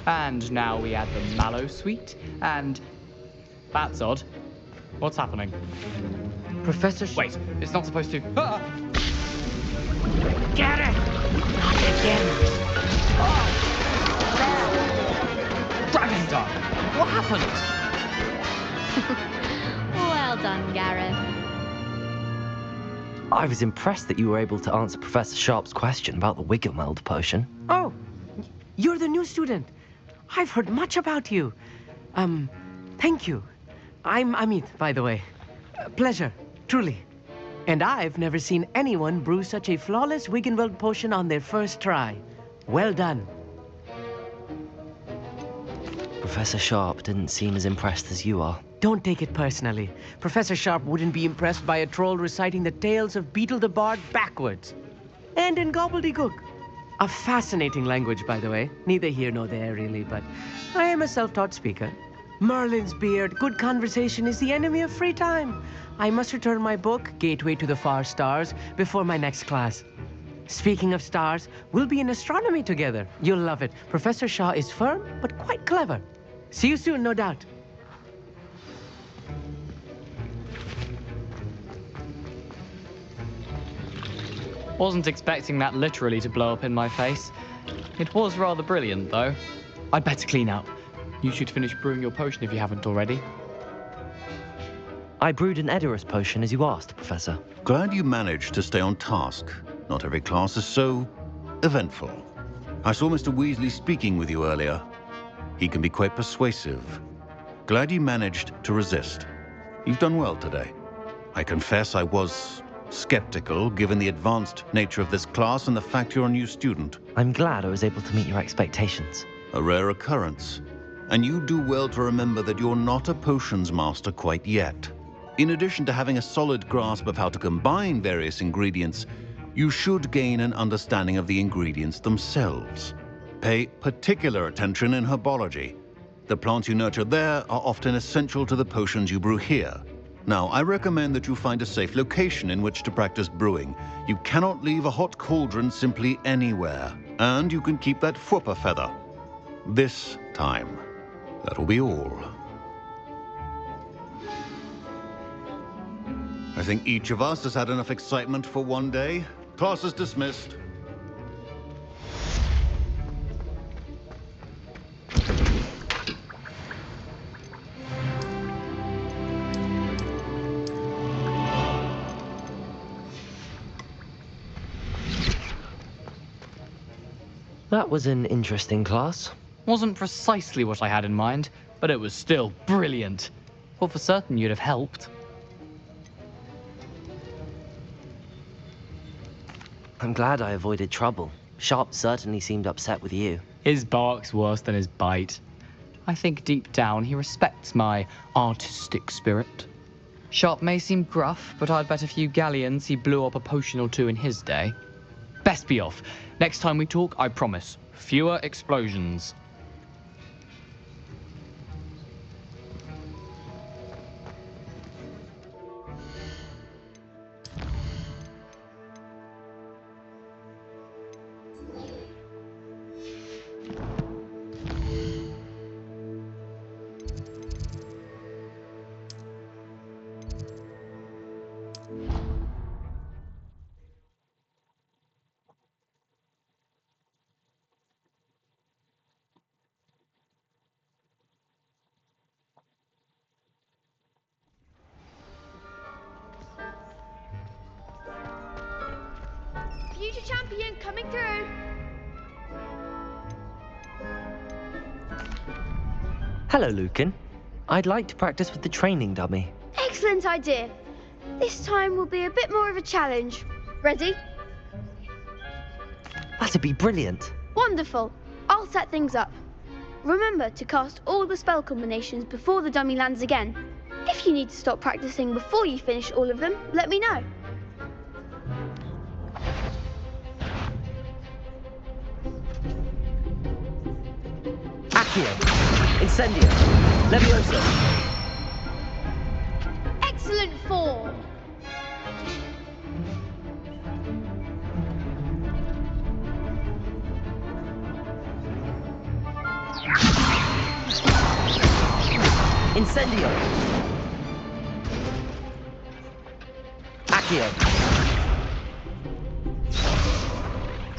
And now we add the mallow sweet, and... That's odd. What's happening? Professor Wait, it's not supposed to... Ah! Get it! Not again! Dragonstar! What happened? Well done, Gareth. I was impressed that you were able to answer Professor Sharp's question about the Wiggenweld potion. Oh, you're the new student. I've heard much about you. Thank you. I'm Amit, by the way. Pleasure, truly. And I've never seen anyone brew such a flawless Wiggenweld potion on their first try. Well done. Professor Sharp didn't seem as impressed as you are. Don't take it personally. Professor Sharp wouldn't be impressed by a troll reciting the tales of Beetle the Bard backwards. And in gobbledygook. A fascinating language, by the way. Neither here nor there, really, but I am a self-taught speaker. Merlin's beard, good conversation is the enemy of free time. I must return my book, Gateway to the Far Stars, before my next class. Speaking of stars, we'll be in astronomy together. You'll love it. Professor Shaw is firm, but quite clever. See you soon, no doubt. Wasn't expecting that literally to blow up in my face. It was rather brilliant, though. I'd better clean up. You should finish brewing your potion if you haven't already. I brewed an Edorus potion as you asked, Professor. Glad you managed to stay on task. Not every class is so eventful. I saw Mr. Weasley speaking with you earlier. He can be quite persuasive. Glad you managed to resist. You've done well today. I confess I was skeptical, given the advanced nature of this class and the fact you're a new student. I'm glad I was able to meet your expectations. A rare occurrence. And you do well to remember that you're not a potions master quite yet. In addition to having a solid grasp of how to combine various ingredients, you should gain an understanding of the ingredients themselves. Pay particular attention in herbology. The plants you nurture there are often essential to the potions you brew here. Now, I recommend that you find a safe location in which to practice brewing. You cannot leave a hot cauldron simply anywhere. And you can keep that Fwooper feather. This time. That'll be all. I think each of us has had enough excitement for one day. Class is dismissed. That was an interesting class. Wasn't precisely what I had in mind, but it was still brilliant. Well, for certain you'd have helped. I'm glad I avoided trouble. Sharp certainly seemed upset with you. His bark's worse than his bite. I think deep down he respects my artistic spirit. Sharp may seem gruff, but I'd bet a few galleons he blew up a potion or two in his day. Best be off. Next time we talk, I promise, fewer explosions. Future champion coming through. Hello, Lucan. I'd like to practice with the training dummy. Excellent idea. This time will be a bit more of a challenge. Ready? That'd be brilliant. Wonderful. I'll set things up. Remember to cast all the spell combinations before the dummy lands again. If you need to stop practicing before you finish all of them, let me know. Accio, Incendio, Levioso. Excellent form. Incendio. Accio.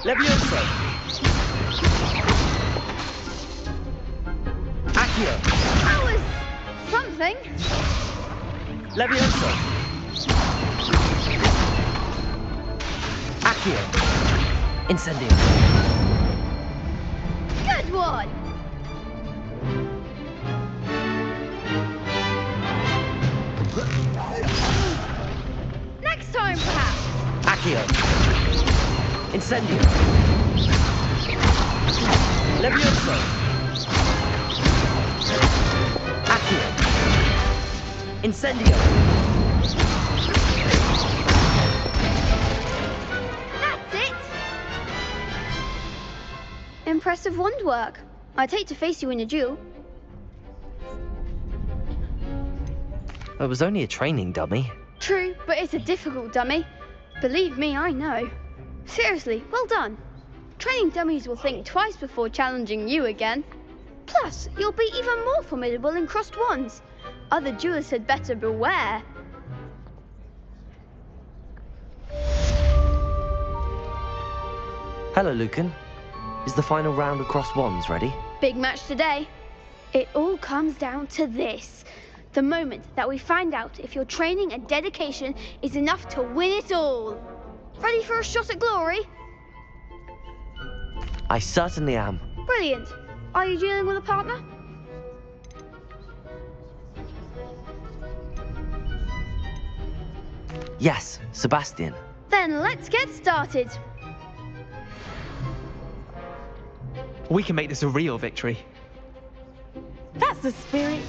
Levioso. Accio. That was something. Levioso. Accio. Incendio. Good one. Next time, perhaps. Accio. Incendio. Levioso. Accio. Incendio. That's it. Impressive wand work. I'd hate to face you in a duel. It was only a training dummy. True, but it's a difficult dummy. Believe me, I know. Seriously, well done. Training dummies will think twice before challenging you again. Plus, you'll be even more formidable in crossed wands. Other duelists had better beware. Hello, Lucan. Is the final round across wands ready? Big match today. It all comes down to this. The moment that we find out if your training and dedication is enough to win it all. Ready for a shot at glory? I certainly am. Brilliant. Are you dealing with a partner? Yes, Sebastian. Then let's get started. We can make this a real victory. That's the spirit.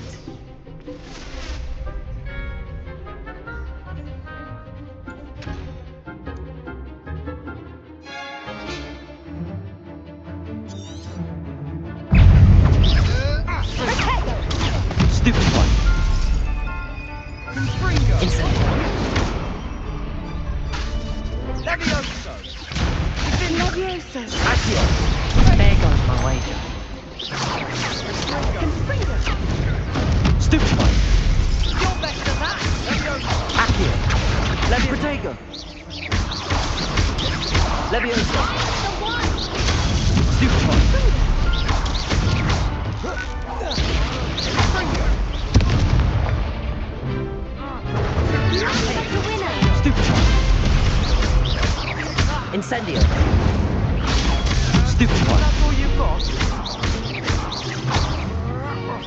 Stupid one. Incendio. Levioso. Accio. There goes my wager. Stupid one. You're better than that. Accio. Protego. Levioso. Stupid one. Stupid one. Incendio. Stupid one. That's all you've got.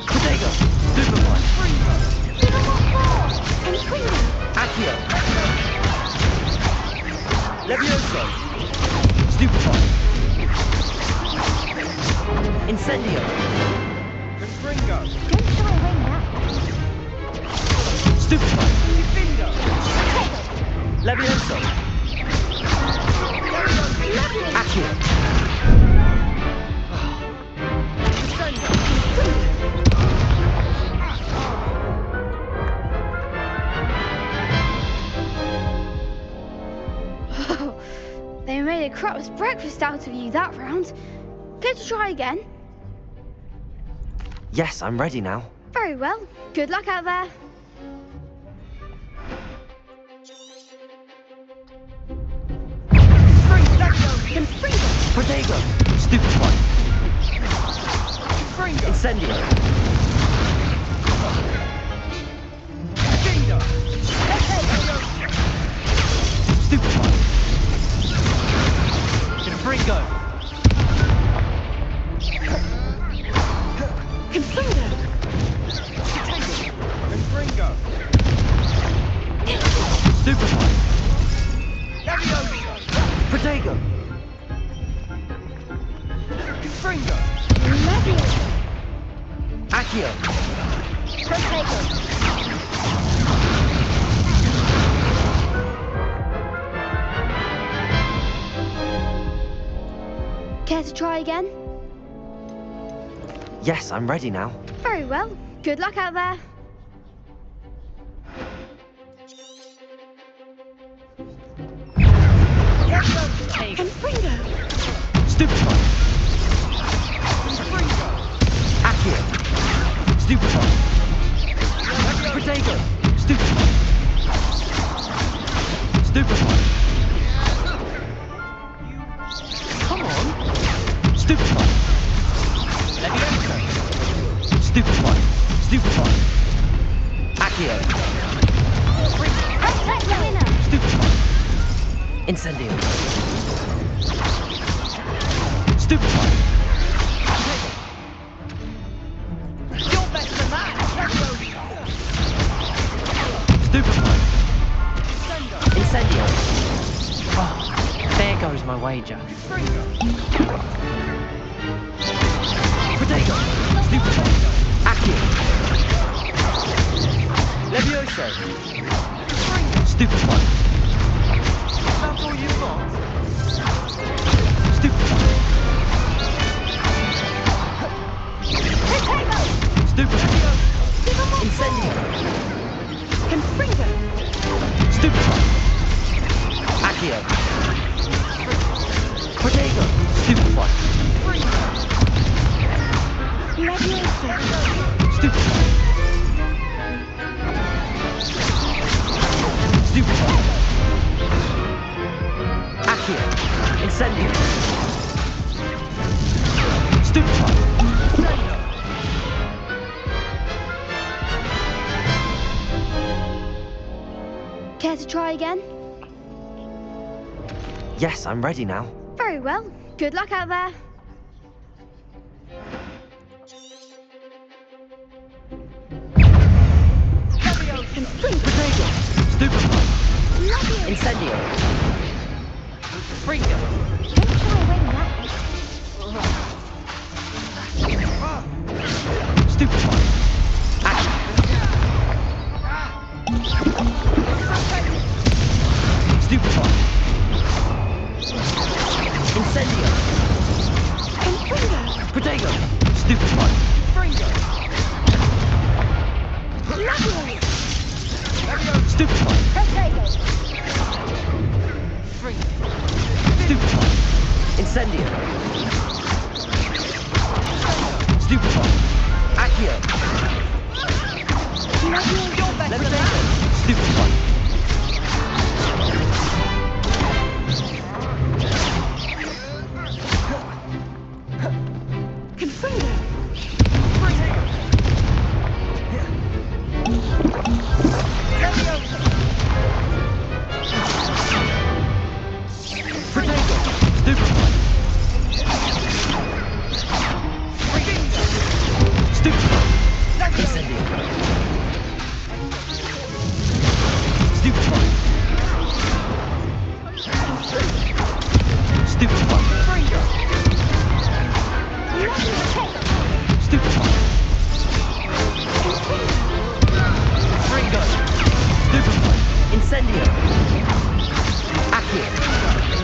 Protego. Stupid one. Accio. Levioso. Stupid one. Incendio. Confringo. Don't try and ring that. Stupid one. Difindo. Levioso. Accio. They made a crap's breakfast out of you that round. Care to try again? Yes, I'm ready now. Very well. Good luck out there. Protego. Stupid one. Incendio. Stupid one. Confringo. Confringo. Stupid one. Levioso. Protego. Confringo. Accio. Care to try again? Yes, I'm ready now. Very well. Good luck out there. Stupid one. Accio. Stupid one. Protego. Stupid one. Stupid one. Come on. Stupid one. Levioso. Stupid one. Stupid one. Accio. Stupid one. Incendio. Stupid one. You're better than that. Stupid one. Incendio. Oh, there goes my wager. Protego. Stupid one. Accio. Levioso. Stupid one. That's all you've got. Stupid one. Stupid one. Incendio. Stupid one. Accio. Protego. Stupid one. Stupid one. Stupid one. Care to try again? Yes, I'm ready now. Very well. Good luck out there. Incendio. Fringo. Don't shy away now. Stupefy. Stupefy. Incendio. Protego. Stupefy. Fringo. Stupefy. Protego. Fringo. Stupefy. Incendio. Stupefy. Accio. Levitator. Stupefy. Confringo. Protego. Stupefy. Stupefy. Incendio. Stupefy. Stupefy. Stupefy. Fringo. Stupefy. Incendio. Accio.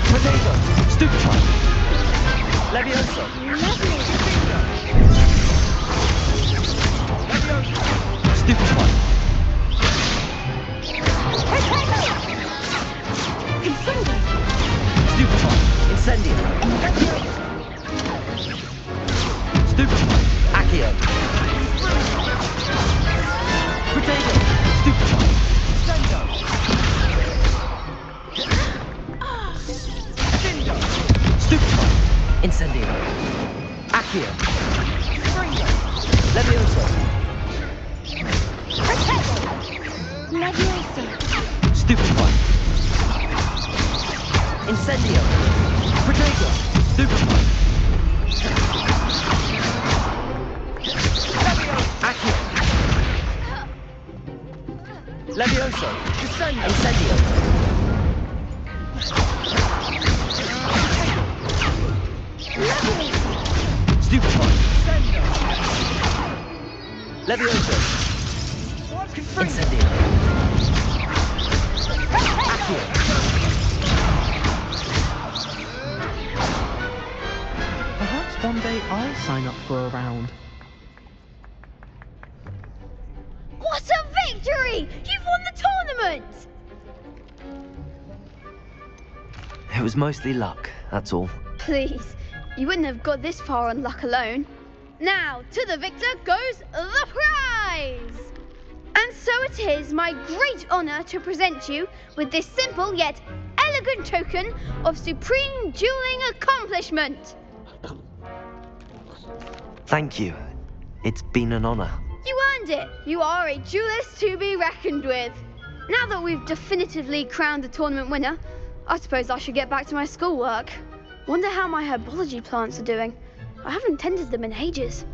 Protego. Stupefy. Levioso. Stupefy. Stupefy. Incendio. Stupefy. Accio. Protego. Stupefy. Sendo. Stupefy. Incendio. Accio. Levioso. Stupefy. Incendio. Protego. Stupefy. Accio. Levioso. Incendio. Stupefy. Levioso. Incendio. Accio. Perhaps one day I'll sign up for a round. What a victory! You've won the tournament! It was mostly luck, that's all. Please, you wouldn't have got this far on luck alone. Now, to the victor goes the prize! And so it is my great honour to present you with this simple yet elegant token of supreme dueling accomplishment. Thank you. It's been an honour. You earned it. You are a duelist to be reckoned with. Now that we've definitively crowned the tournament winner, I suppose I should get back to my schoolwork. Wonder how my herbology plants are doing. I haven't tended them in ages.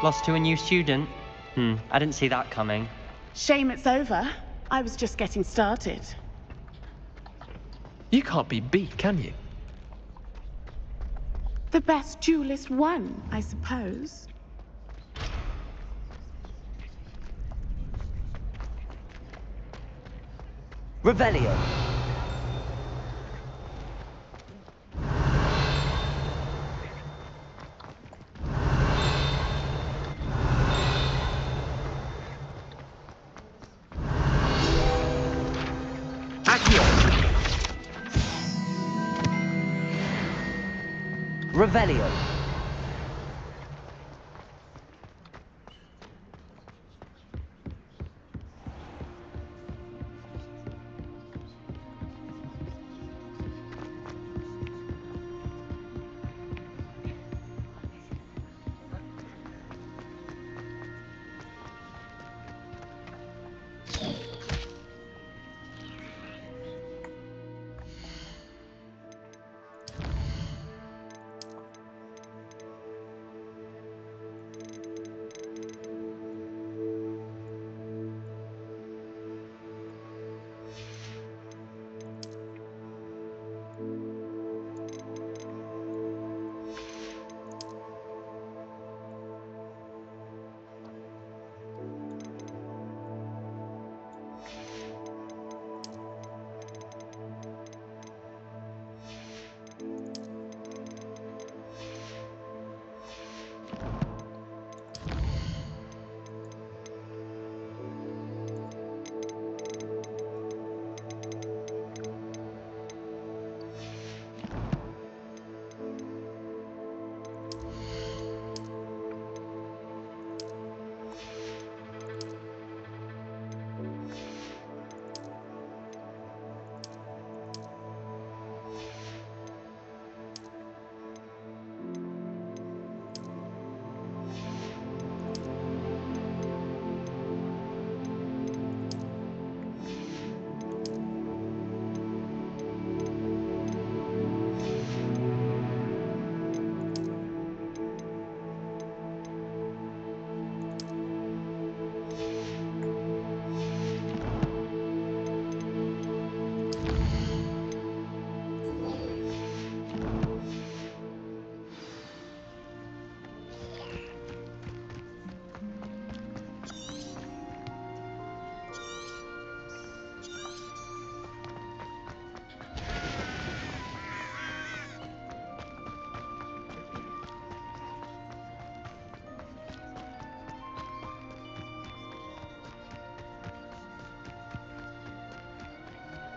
Lost to a new student? I didn't see that coming. Shame it's over. I was just getting started. You can't be beat, can you? The best duelist won, I suppose. Revelio. Accio. Revelio.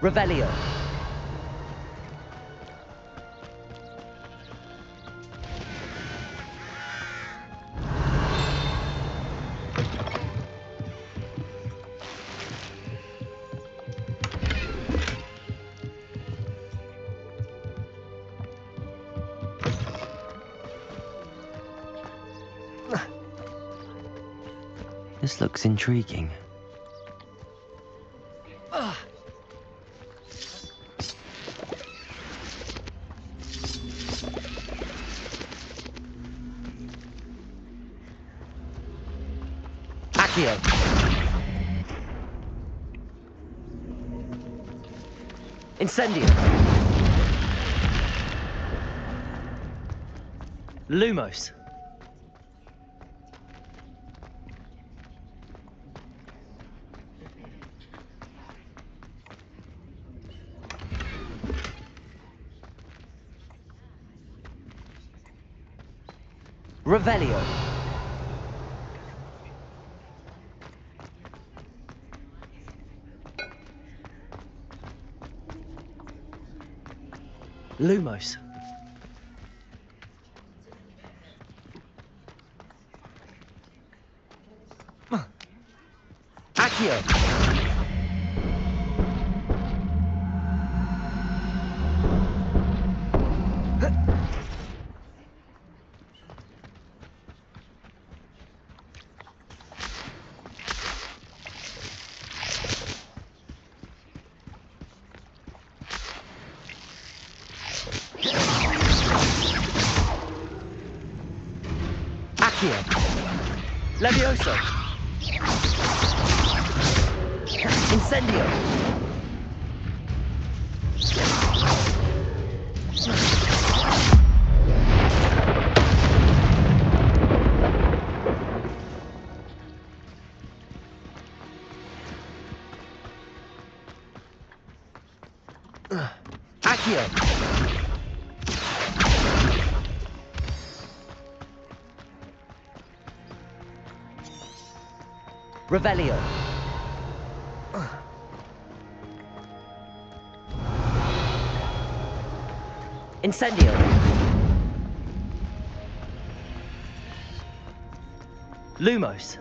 Revelio. This looks intriguing. Accio. Incendio. Lumos. Revelio. Lumos. Accio. Accio. Levioso. Incendio. Accio. Revelio. Incendio. Lumos.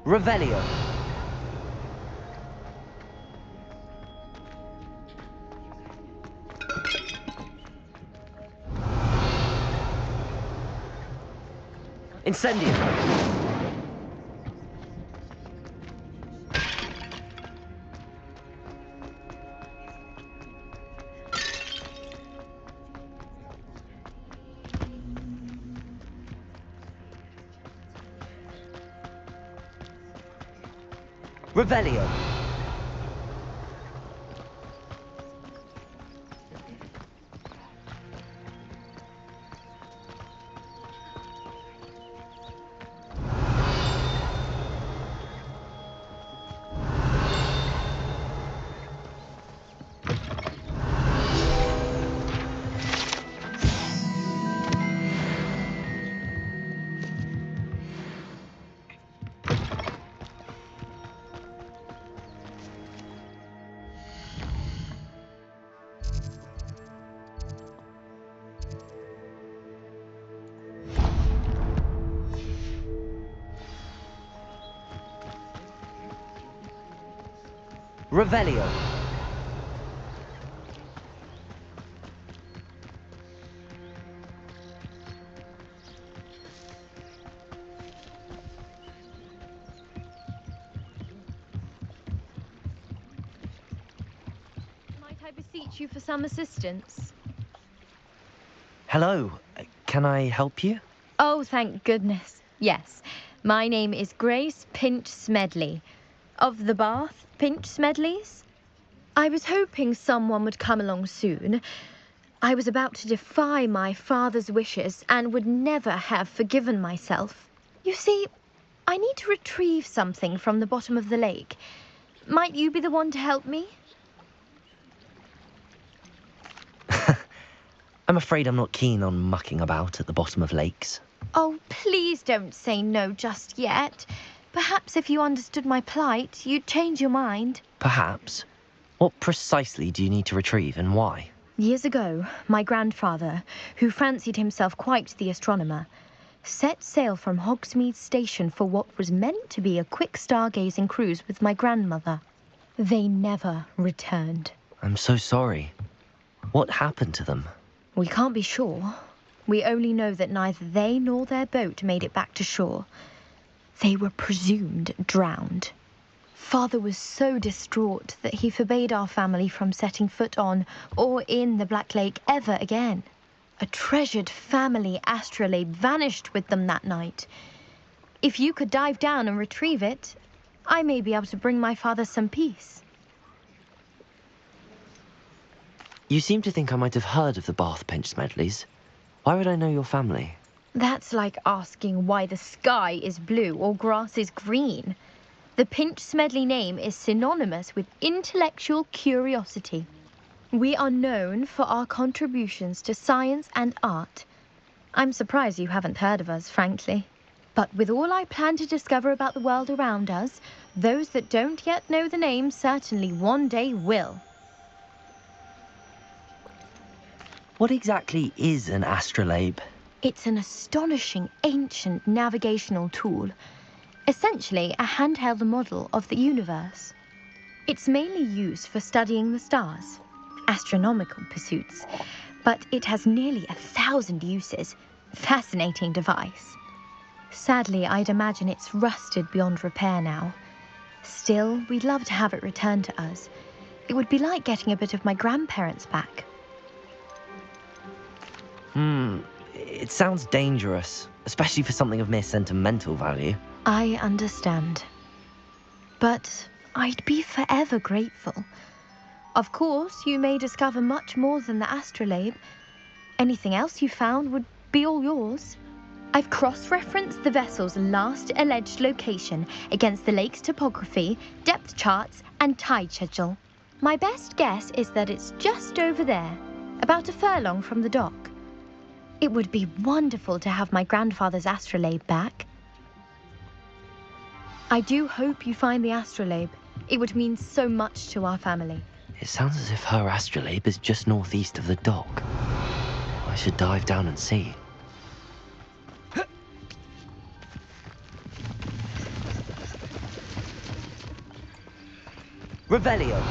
Revelio. Incendio. Revelio. Revelio. Might I beseech you for some assistance? Hello. Can I help you? Oh, thank goodness. Yes. My name is Grace Pinch Smedley. Of the Bath Pinch Smedleys. I was hoping someone would come along soon. I was about to defy my father's wishes and would never have forgiven myself. You see, I need to retrieve something from the bottom of the lake. Might you be the one to help me? I'm afraid I'm not keen on mucking about at the bottom of lakes. Oh, please don't say no just yet. Perhaps if you understood my plight, you'd change your mind. Perhaps. What precisely do you need to retrieve and why? Years ago, my grandfather, who fancied himself quite the astronomer, set sail from Hogsmeade Station for what was meant to be a quick stargazing cruise with my grandmother. They never returned. I'm so sorry. What happened to them? We can't be sure. We only know that neither they nor their boat made it back to shore. They were presumed drowned. Father was so distraught that he forbade our family from setting foot on or in the Black Lake ever again. A treasured family astrolabe vanished with them that night. If you could dive down and retrieve it, I may be able to bring my father some peace. You seem to think I might have heard of the Bath Pinch Smedleys. Why would I know your family? That's like asking why the sky is blue or grass is green. The Pinch Smedley name is synonymous with intellectual curiosity. We are known for our contributions to science and art. I'm surprised you haven't heard of us, frankly. But with all I plan to discover about the world around us, those that don't yet know the name certainly one day will. What exactly is an astrolabe? It's an astonishing ancient navigational tool. Essentially a handheld model of the universe. It's mainly used for studying the stars, astronomical pursuits, but it has nearly 1,000 uses. Fascinating device. Sadly, I'd imagine it's rusted beyond repair now. Still, we'd love to have it returned to us. It would be like getting a bit of my grandparents back. It sounds dangerous, especially for something of mere sentimental value. I understand. But I'd be forever grateful. Of course, you may discover much more than the astrolabe. Anything else you found would be all yours. I've cross-referenced the vessel's last alleged location against the lake's topography, depth charts, and tide schedule. My best guess is that it's just over there, about a furlong from the dock. It would be wonderful to have my grandfather's astrolabe back. I do hope you find the astrolabe. It would mean so much to our family. It sounds as if her astrolabe is just northeast of the dock. I should dive down and see. Revelio!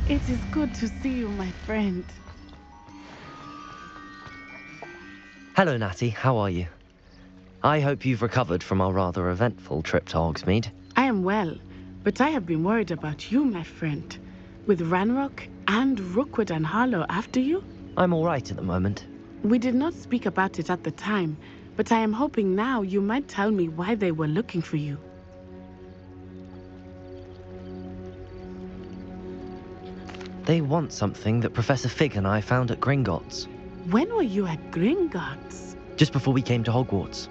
It is good to see you, my friend. Hello, Natty. How are you? I hope you've recovered from our rather eventful trip to Hogsmeade. I am well, but I have been worried about you, my friend. With Ranrock and Rookwood and Harlow after you? I'm all right at the moment. We did not speak about it at the time, but I am hoping now you might tell me why they were looking for you. They want something that Professor Fig and I found at Gringotts. When were you at Gringotts? Just before we came to Hogwarts.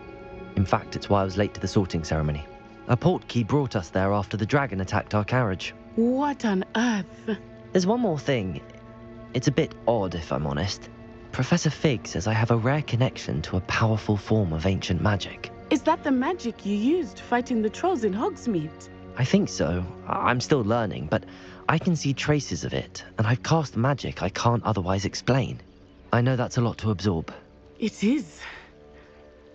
In fact, it's why I was late to the sorting ceremony. A portkey brought us there after the dragon attacked our carriage. What on earth? There's one more thing. It's a bit odd, if I'm honest. Professor Fig says I have a rare connection to a powerful form of ancient magic. Is that the magic you used fighting the trolls in Hogsmeade? I think so. I'm still learning, but I can see traces of it, and I've cast magic I can't otherwise explain. I know that's a lot to absorb. It is.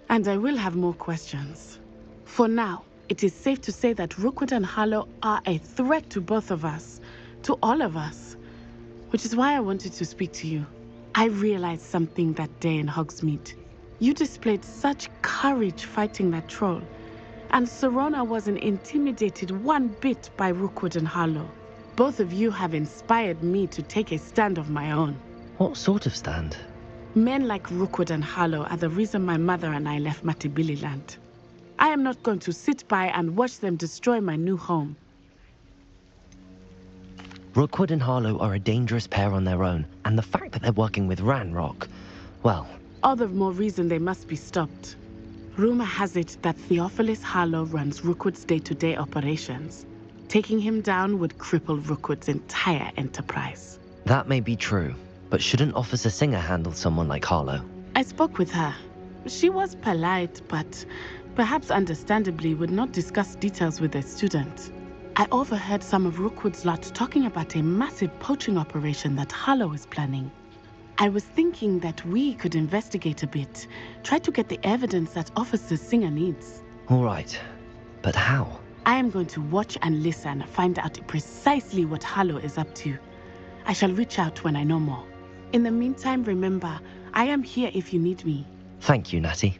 And I will have more questions. For now, it is safe to say that Rookwood and Harlow are a threat to both of us, to all of us. Which is why I wanted to speak to you. I realized something that day in Hogsmeade. You displayed such courage fighting that troll, and Serona wasn't intimidated one bit by Rookwood and Harlow. Both of you have inspired me to take a stand of my own. What sort of stand? Men like Rookwood and Harlow are the reason my mother and I left Matibili Land. I am not going to sit by and watch them destroy my new home. Rookwood and Harlow are a dangerous pair on their own, and the fact that they're working with Ranrock, well... All the more reason they must be stopped. Rumor has it that Theophilus Harlow runs Rookwood's day-to-day operations. Taking him down would cripple Rookwood's entire enterprise. That may be true, but shouldn't Officer Singer handle someone like Harlow? I spoke with her. She was polite, but perhaps understandably, would not discuss details with their student. I overheard some of Rookwood's lot talking about a massive poaching operation that Harlow is planning. I was thinking that we could investigate a bit, try to get the evidence that Officer Singer needs. All right, but how? I am going to watch and listen, find out precisely what Harlow is up to. I shall reach out when I know more. In the meantime, remember, I am here if you need me. Thank you, Natty.